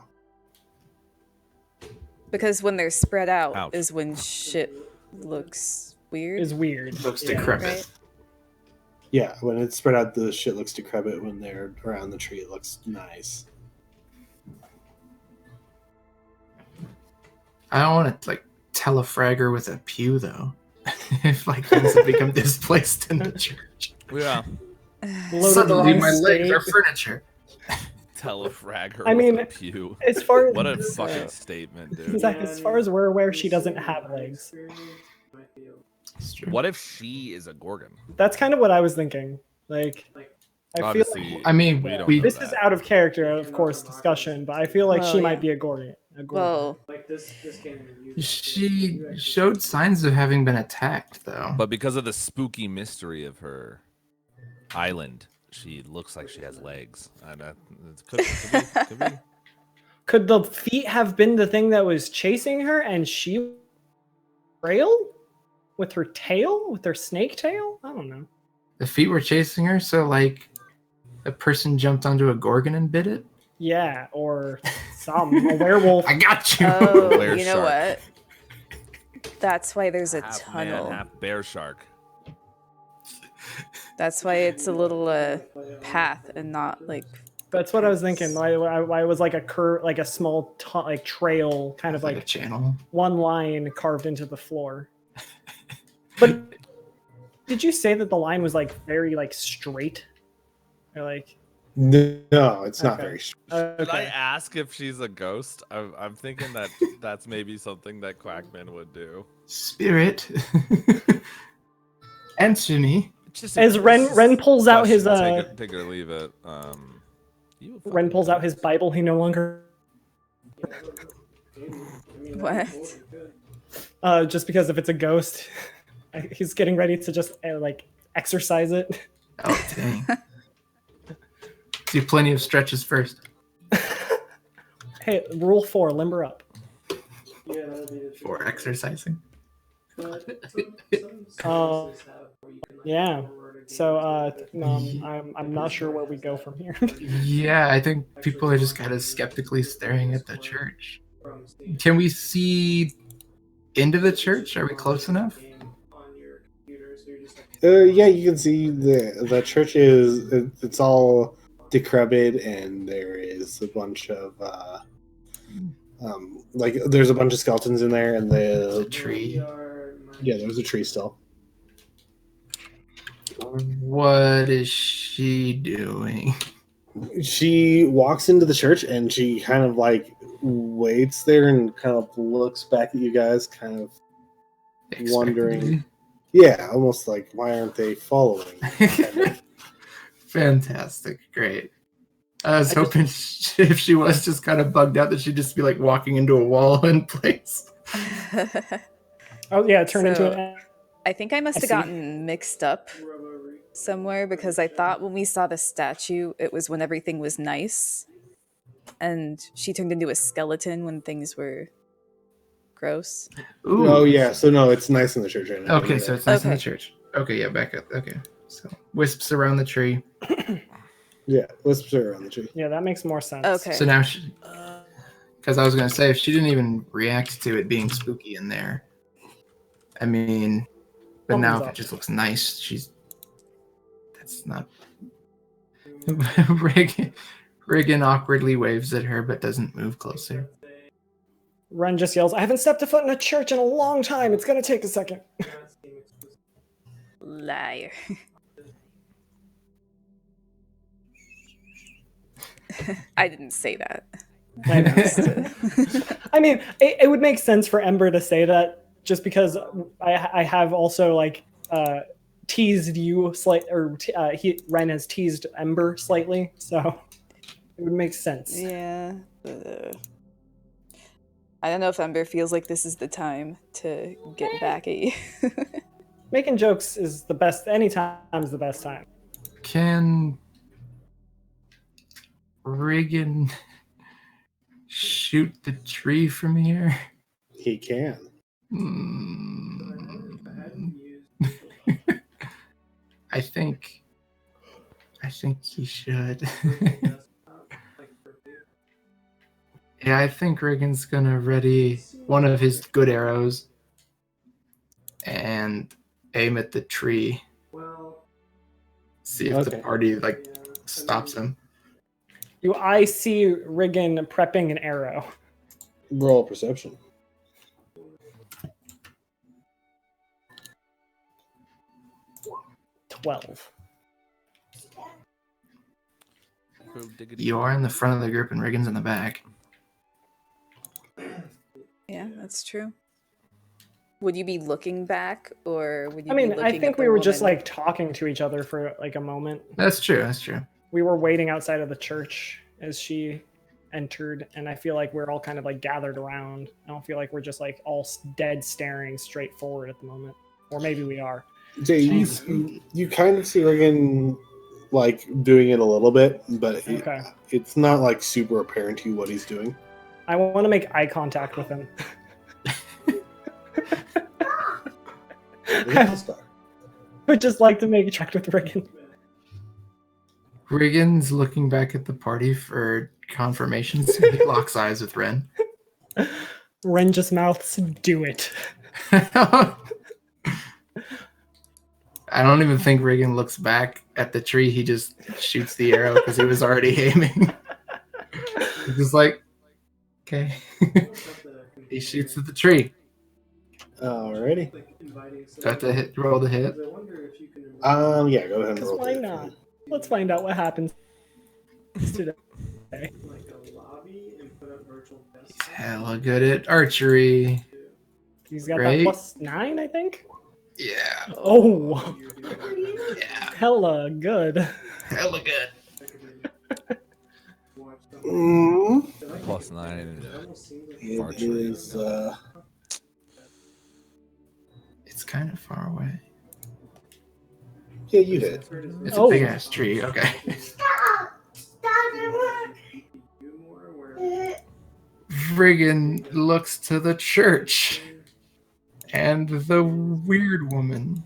Because when they're spread out Ouch. is when shit looks weird. Is weird. Looks Yeah. decrepit. Right? Yeah, when it's spread out, the shit looks decrepit. When they're around the tree, it looks nice. I don't want to like tell a fragger with a pew though. If like things have become displaced in the church. Yeah. Loaded Suddenly on my legs stage. are furniture. Tell a fragger I mean, with a pew. As far as What a fucking statement, dude. exactly, as far as we're aware, she doesn't have legs. It's true. What if she is a Gorgon? That's kind of what I was thinking. Like, I feel Obviously, I mean, we don't we- know this that. is out of character, of course, discussion, but I feel like Well, she yeah. might be a Gorgon. Well, Like this game. She showed signs of having been attacked though. But because of the spooky mystery of her island, she looks like she has legs. And it could be. Could the feet have been the thing that was chasing her and she trailed with her tail, with her snake tail? I don't know. The feet were chasing her, so like a person jumped onto a gorgon and bit it. Yeah, or a werewolf. I got you. oh, Bear you know shark. what? That's why there's a Half tunnel. man, half bear shark. That's why it's a little path and not like. That's what I was thinking. Why it was like a curve, like a small like trail, kind of Like a like channel. one line carved into the floor. But did you say that the line was like very like straight? Or like No, it's not Okay. very. Did I okay. ask if she's a ghost? I'm thinking that that's maybe something that Quackman would do. Spirit, answer me. As Ren pulls out his take it or leave it. Ren pulls out his Bible. He no longer What? just because if it's a ghost, he's getting ready to just like exercise it. Oh dang! Do plenty of stretches first. Hey, rule 4: limber up. For exercising. Yeah. So I'm not sure where we go from here. Yeah, I think people are just kind of skeptically staring at the church. Can we see into the church? Are we close enough? Yeah, you can see the church it's all decrepit, and there is a bunch of like there's a bunch of skeletons in there, and The tree. yeah, there's a tree still. What is she doing? She walks into the church and she kind of like waits there and kind of looks back at you guys, kind of wondering. Yeah, almost like, why aren't they following? Kind of. Fantastic. Great. I was hoping if she was just kind of bugged out that she'd just be like walking into a wall in place. Oh yeah, it turned into So- an. I think I must have gotten mixed up somewhere because I thought when we saw the statue, it was when everything was nice. And she turned into a skeleton when things were gross. Ooh. Oh yeah, so no, it's nice in the church right now. Okay, so it's nice in the Okay. church. Okay, yeah, back up. Okay. So wisps around the tree. yeah, let's put her on the tree. Yeah, that makes more sense. Okay. So now she, because I was gonna say if she didn't even react to it being spooky in there, I mean, but now if it just looks nice, that's not. Riggan awkwardly waves at her but doesn't move closer. Ren just yells, "I haven't stepped a foot in a church in a long time. It's gonna take a second." Liar. I didn't say that. I know. I mean, it would make sense for Ember to say that just because I have also like teased you Ren has teased Ember slightly, so it would make sense. Yeah. I don't know if Ember feels like this is the time to get back at you. Making jokes is the best. Any time's the best time. Can Riggan shoot the tree from here? He can. I think he should. Yeah, I think Riggan's gonna ready one of his good arrows and aim at the tree. See if the party stops him. I see Riggan prepping an arrow. Roll perception. You're in the front of the group and Riggan's in the back. Yeah, that's true. Would you be looking back, or would you? I mean, be I looking think at the we were just woman? like talking to each other for like a moment. That's true. We were waiting outside of the church as she entered, and I feel like we're all kind of like gathered around. I don't feel like we're just like all dead staring straight forward at the moment, or maybe we are. So you kind of see Riggan like doing it a little bit, but it's not like super apparent to you what he's doing. I want to make eye contact with him. I would just like to make contact with Riggan. Riggan's looking back at the party for confirmation, so he locks eyes with Ren. Ren just mouths, "Do it." I don't even think Riggan looks back at the tree. He just shoots the arrow because he was already aiming. He's just like, okay. He shoots at the tree. Alrighty. Do I have to roll the hit? Yeah, go ahead and Because roll. why it. not? Let's find out what happens today. He's hella good at archery. He's got Right? that +9, I think. Yeah. Oh, Yeah. hella good. Hella good. +9. It is. It's kind of far away. Yeah, you hit. It's Oh. a big ass tree. Okay. Riggan looks to the church and the weird woman.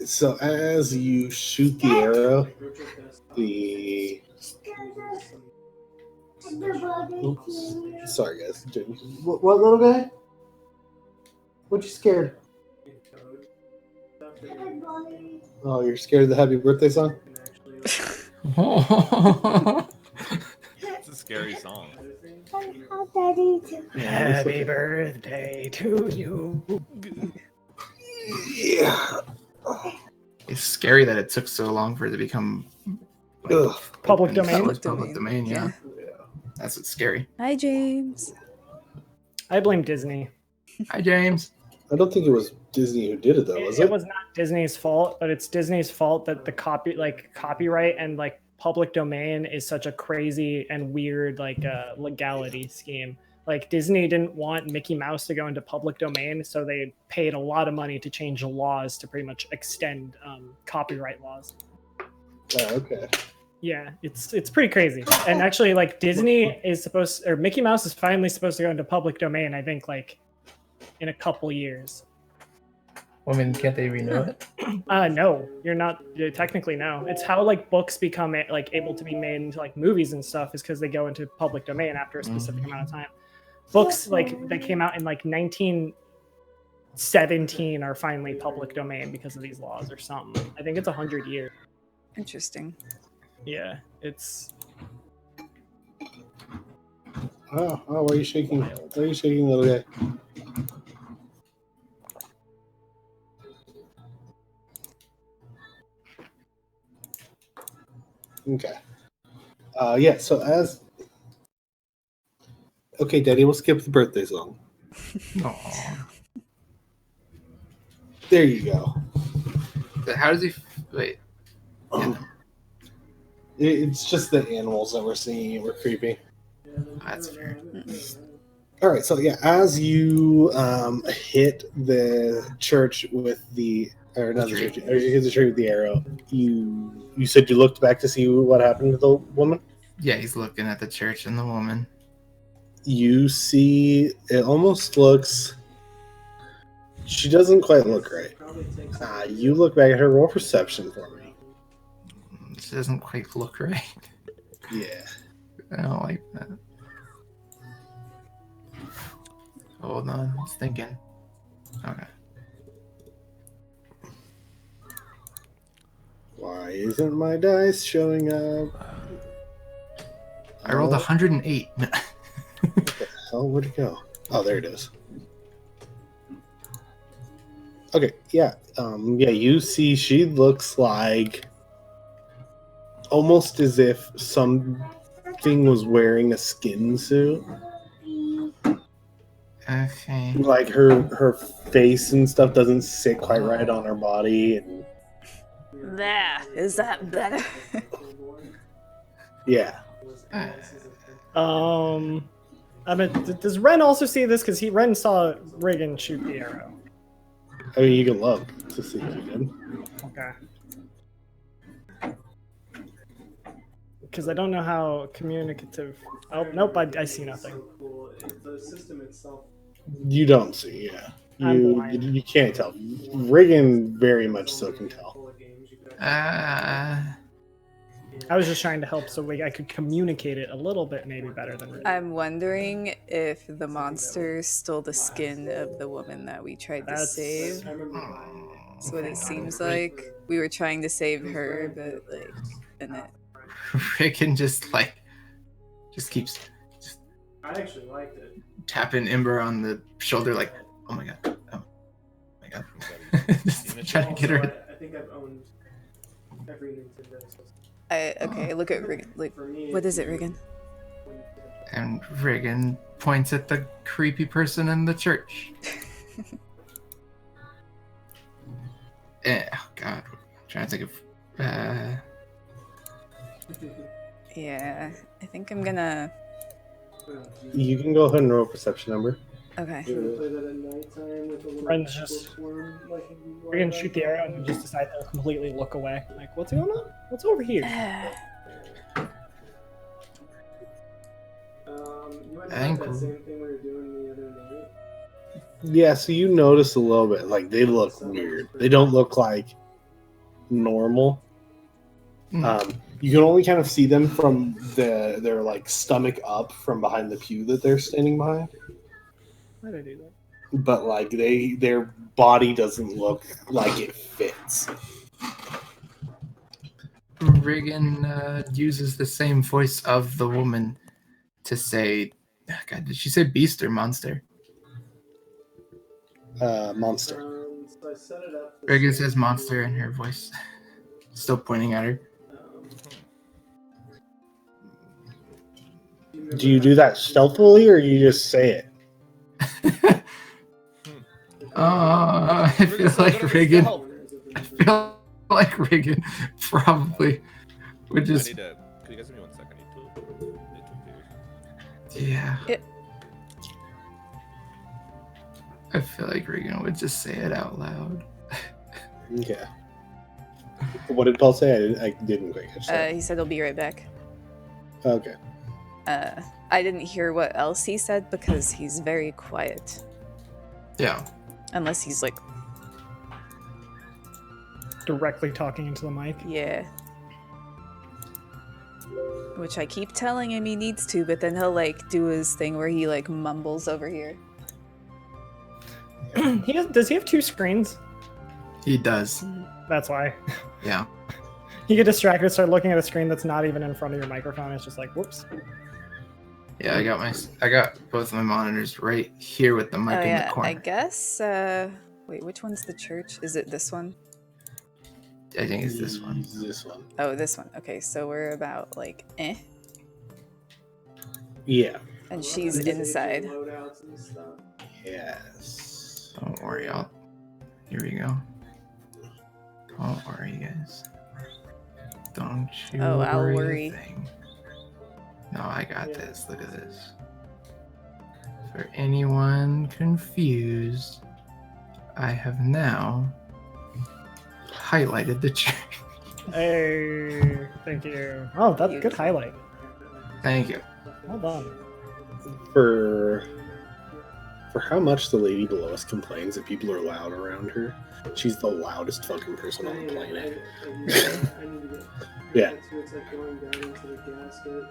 So as you shoot the arrow, the oops, sorry guys. What little guy? What you scared? Oh, you're scared of the happy birthday song? It's a scary song. Happy birthday to you. Yeah. It's scary that it took so long for it to become Ugh. Public open domain. Public domain, yeah. That's what's scary. Hi, James. I blame Disney. Hi, James. I don't think it was Disney who did it though, was It it? was not Disney's fault, but it's Disney's fault that the copyright and like public domain is such a crazy and weird legality scheme. Like Disney didn't want Mickey Mouse to go into public domain, so they paid a lot of money to change the laws to pretty much extend copyright laws. Oh, okay. Yeah, it's pretty crazy. And actually, like Disney is supposed, or Mickey Mouse is finally supposed to go into public domain. I think like in a couple years. Well, I mean, can't they renew it? No, you're not. Technically, no. It's how like books become like able to be made into like movies and stuff is because they go into public domain after a specific amount of time. Books like that came out in like 1917 are finally public domain because of these laws or something. I think it's 100 years. Interesting. Yeah, it's. Oh, why are you shaking? Why are you shaking, little guy? Okay. Yeah, so as... Okay, Daddy, we'll skip the birthday song. Aw. There you go. But how does he... Wait. It's just the animals that we're seeing were creepy. That's fair. All right, so yeah, as you hit the church with the... Or not the church, or you hit the tree with the arrow, you said you looked back to see what happened to the woman? Yeah, he's looking at the church and the woman. You see, it almost looks... She doesn't quite look right. You look back at her, roll perception for me. She doesn't quite look right. Yeah. I don't like that. Hold on, I was thinking. Okay. Why isn't my dice showing up? I rolled 108. What the hell? Where'd it go? Oh, there it is. Okay, yeah. Yeah, you see she looks like almost as if something was wearing a skin suit. Okay. Like her face and stuff doesn't sit quite right on her body. And There. Is that better? yeah. I mean, does Ren also see this? Because Ren saw Riggan shoot the arrow. I mean, you can look to see if you did. Okay. Because I don't know how communicative. Oh, nope, I see nothing. The system itself. You don't see, yeah. I'm blind. You can't tell. Riggan very much so can tell. I was just trying to help so I could communicate it a little bit maybe better than Riggan. I'm wondering if the monster stole the skin of the woman that we tried to save. That's what it seems like. We were trying to save her, but like, and it. Riggan just keeps I actually liked it. tapping Ember on the shoulder like, oh my god. up. Just trying to get her. I think I've owned every Nintendo system. Okay, look at Riggan. Like, what is it, Riggan? And Riggan points at the creepy person in the church. Oh God, I'm trying to think of. Yeah, I think I'm gonna. You can go ahead and roll a perception number. Okay. Play that at nighttime with a little Friends just bookworm, like, we're gonna shoot the arrow and just decide to completely look away. Like, what's going on? What's over here? You went I think that same thing we were doing the other night. Yeah, so you notice a little bit. Like, they look weird. They don't look like normal. You can only kind of see them from their like stomach up from behind the pew that they're standing behind. Why did I do that? But like their body doesn't look like it fits. Riggan uses the same voice of the woman to say, God, did she say beast or monster? Monster. So I set it up. Riggan says monster in her voice, still pointing at her. Do you do that stealthily or you just say it? I feel like Riggan. I feel like Riggan probably would just. Could you guys give me 1 second? Yeah. It... I feel like Riggan would just say it out loud. Okay. What did Paul say? I didn't quite catch that. He said he'll be right back. Okay. I didn't hear what else he said because he's very quiet. Yeah. Unless he's like, Directly talking into the mic. yeah. Which I keep telling him he needs to, but then he'll like do his thing where he like mumbles over here. Does he have 2 screens? He does. That's why. Yeah. You get distracted, start looking at a screen that's not even in front of your microphone. It's just like, whoops. Yeah, I got both my monitors right here with the mic in the corner. I guess. Wait, which one's the church? Is it this one? I think it's this one. This one. Oh, this one. Okay, so we're about like, Yeah. and she's inside. Loadouts and stuff. Yes. Don't worry, here we go. Don't worry, guys. Don't you Oh, I'll worry. worry. A thing. No, I got this. Look at this. For anyone confused, I have now highlighted the church. Hey, thank you. Oh, that's a good highlight. Thank you. Well done. For how much the lady below us complains that people are loud around her, she's the loudest fucking person on the planet. Yeah. It's like going down into the gasket.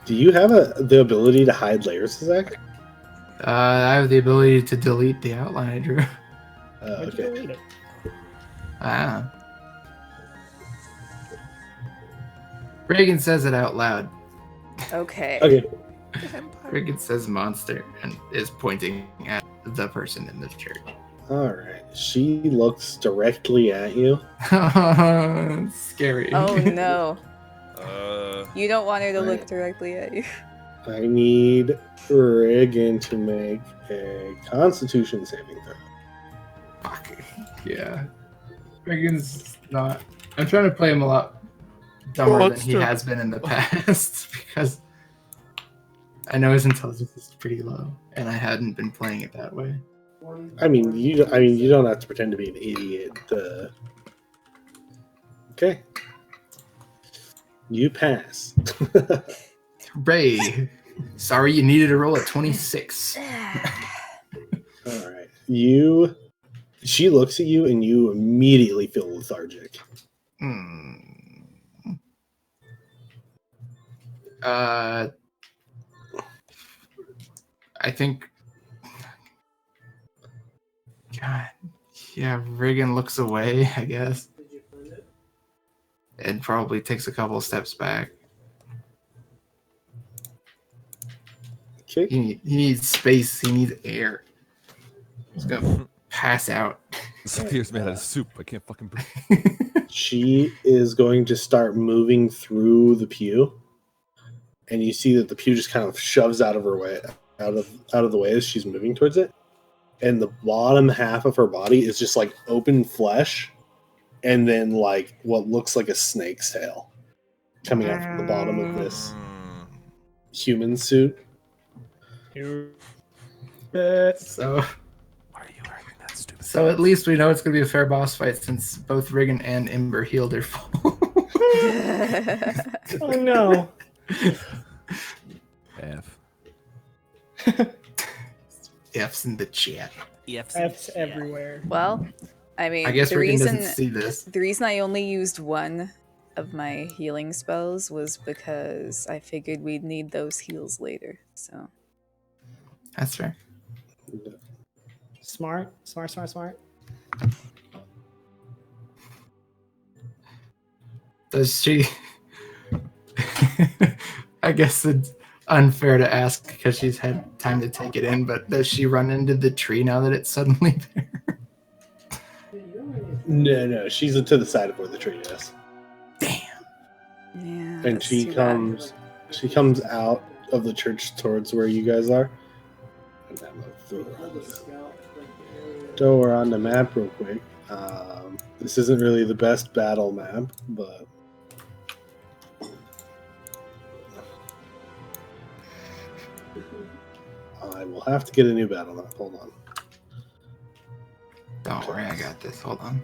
Do you have the ability to hide layers, Zach? I have the ability to delete the outline I drew. Why'd you Okay. delete it? Ah. Reagan says it out loud. Okay. Okay. Reagan says monster and is pointing at the person in the church. All right. She looks directly at you. It's scary. Oh no. You don't want her to look Right. directly at you. I need Riggan to make a Constitution saving throw. Fuck. Yeah. Reagan's not. I'm trying to play him a lot dumber than he has been in the past because I know his intelligence is pretty low, and I hadn't been playing it that way. I mean, you don't have to pretend to be an idiot. Okay. You pass. Hooray! Sorry, you needed to roll a 26. All right. She looks at you and you immediately feel lethargic. I think. God. Yeah, Riggan looks away, I guess. And probably takes a couple steps back. Okay. He needs space. He needs air. He's gonna pass out. Sophia's made out of soup. I can't fucking breathe. She is going to start moving through the pew, and you see that the pew just kind of shoves out of her way, out of the way as she's moving towards it. And the bottom half of her body is just like open flesh, and then like what looks like a snake's tail coming out from the bottom of this human suit. So, Why are you wearing that stupid? so at least we know it's gonna be a fair boss fight since both Riggan and Ember healed their full. Oh no. F. F's in the chat. F's everywhere. Well, I mean, I guess the Riggan reason doesn't see this. the reason I only used one of my healing spells was because I figured we'd need those heals later. So That's fair. Smart. Does she? I guess it's unfair to ask because she's had time to take it in, but does she run into the tree now that it's suddenly there? No, she's to the side of where the tree is. Damn. yeah, And that's she too bad. comes out of the church towards where you guys are. And I'm gonna throw her on the map real quick. This isn't really the best battle map, but I will have to get a new battle map. Hold on. Don't worry, I got this. Hold on.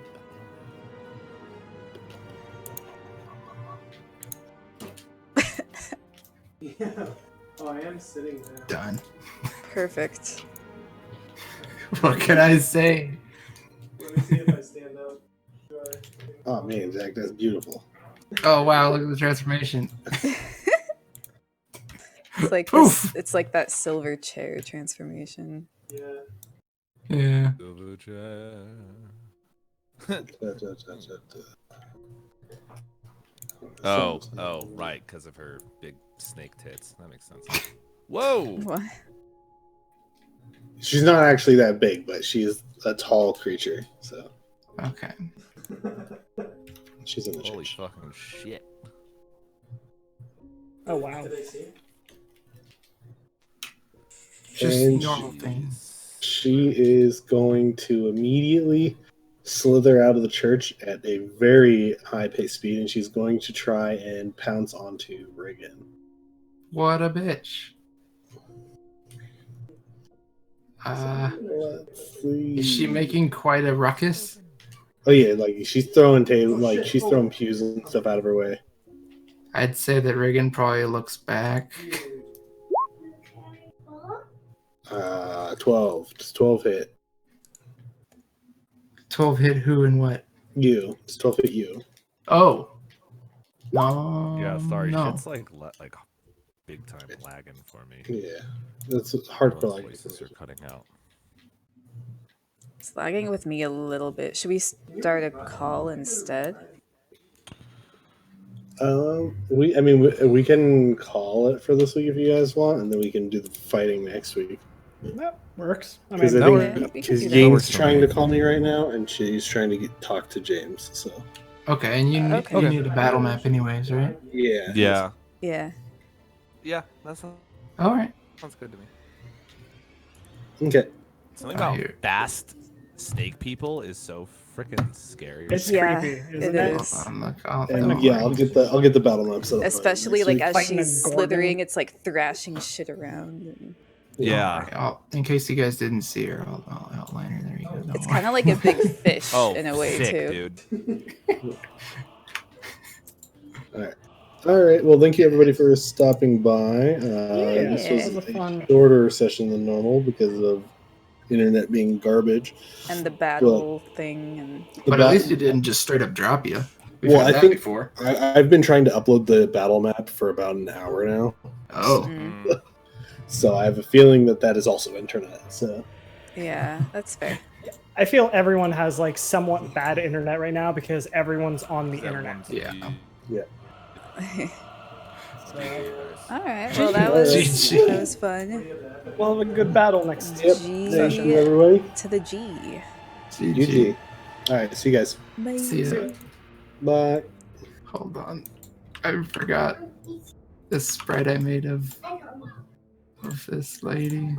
Yeah. Oh, I am sitting there. Done. Perfect. What can I say? Let me see if I stand up. Do I? Oh man, Zach, that's beautiful. Oh wow, look at the transformation. It's like Poof. it's like that silver chair transformation. Yeah. Yeah. Oh, right, because of her big snake tits. That makes sense. Whoa! What? She's not actually that big, but she's a tall creature, so Okay. she's in the Holy church. fucking shit. Oh wow. Did I see? Just And normal things. She is going to immediately slither out of the church at a very high paced speed, and she's going to try and pounce onto Riggan. What a bitch. Let's see. Is she making quite a ruckus? Oh yeah, like she's throwing she's throwing pews and stuff out of her way. I'd say that Riggan probably looks back. 12. Does 12 hit? 12 hit who and what? You. Does 12 hit you? Oh. Yeah, sorry. No. Shit's like big time lagging for me. Yeah. That's hardcore Those like voices are cutting out. It's lagging with me a little bit. Should we start a call instead? We can call it for this week if you guys want, and then we can do the fighting next week. That works. I Because mean, I we can think do because that. Ying's works for trying me. to call me right now, and she's trying to talk to James. So Okay, and you Okay. need a battle map anyways, right? yeah, Yeah. Yeah. Yeah, that sounds Alright. good to me. Okay. Something I about hear- fast snake people is so freaking scary. it's Yeah, creepy, isn't it it? is. Hold on, look, don't And yeah, worry. I'll get the battle map set up. Especially next like week. as Fighting a she's Gorgon. slithering, it's like thrashing shit around. And Yeah. Alright, in case you guys didn't see her, I'll outline her. There you go. Don't it's worry. kind of like a big fish Oh, in a way sick, too. dude. All right. Well, thank you everybody for stopping by. This Yeah. was It was a fun- a shorter session than normal because of internet being garbage. And the battle thing and But at least it didn't just straight up drop you. We've Well, had I that think- before. I've been trying to upload the battle map for about an hour now, Oh. Mm. so I have a feeling that is also internet. So yeah, that's fair. I feel everyone has like somewhat bad internet right now because everyone's on the internet. Yeah. All right. Well, that was fun. We'll have a good battle next Yep. G Thank you, everybody. to the G. GG. All right. See you guys. Bye. See ya. Bye. Hold on. I forgot this sprite I made of this lady.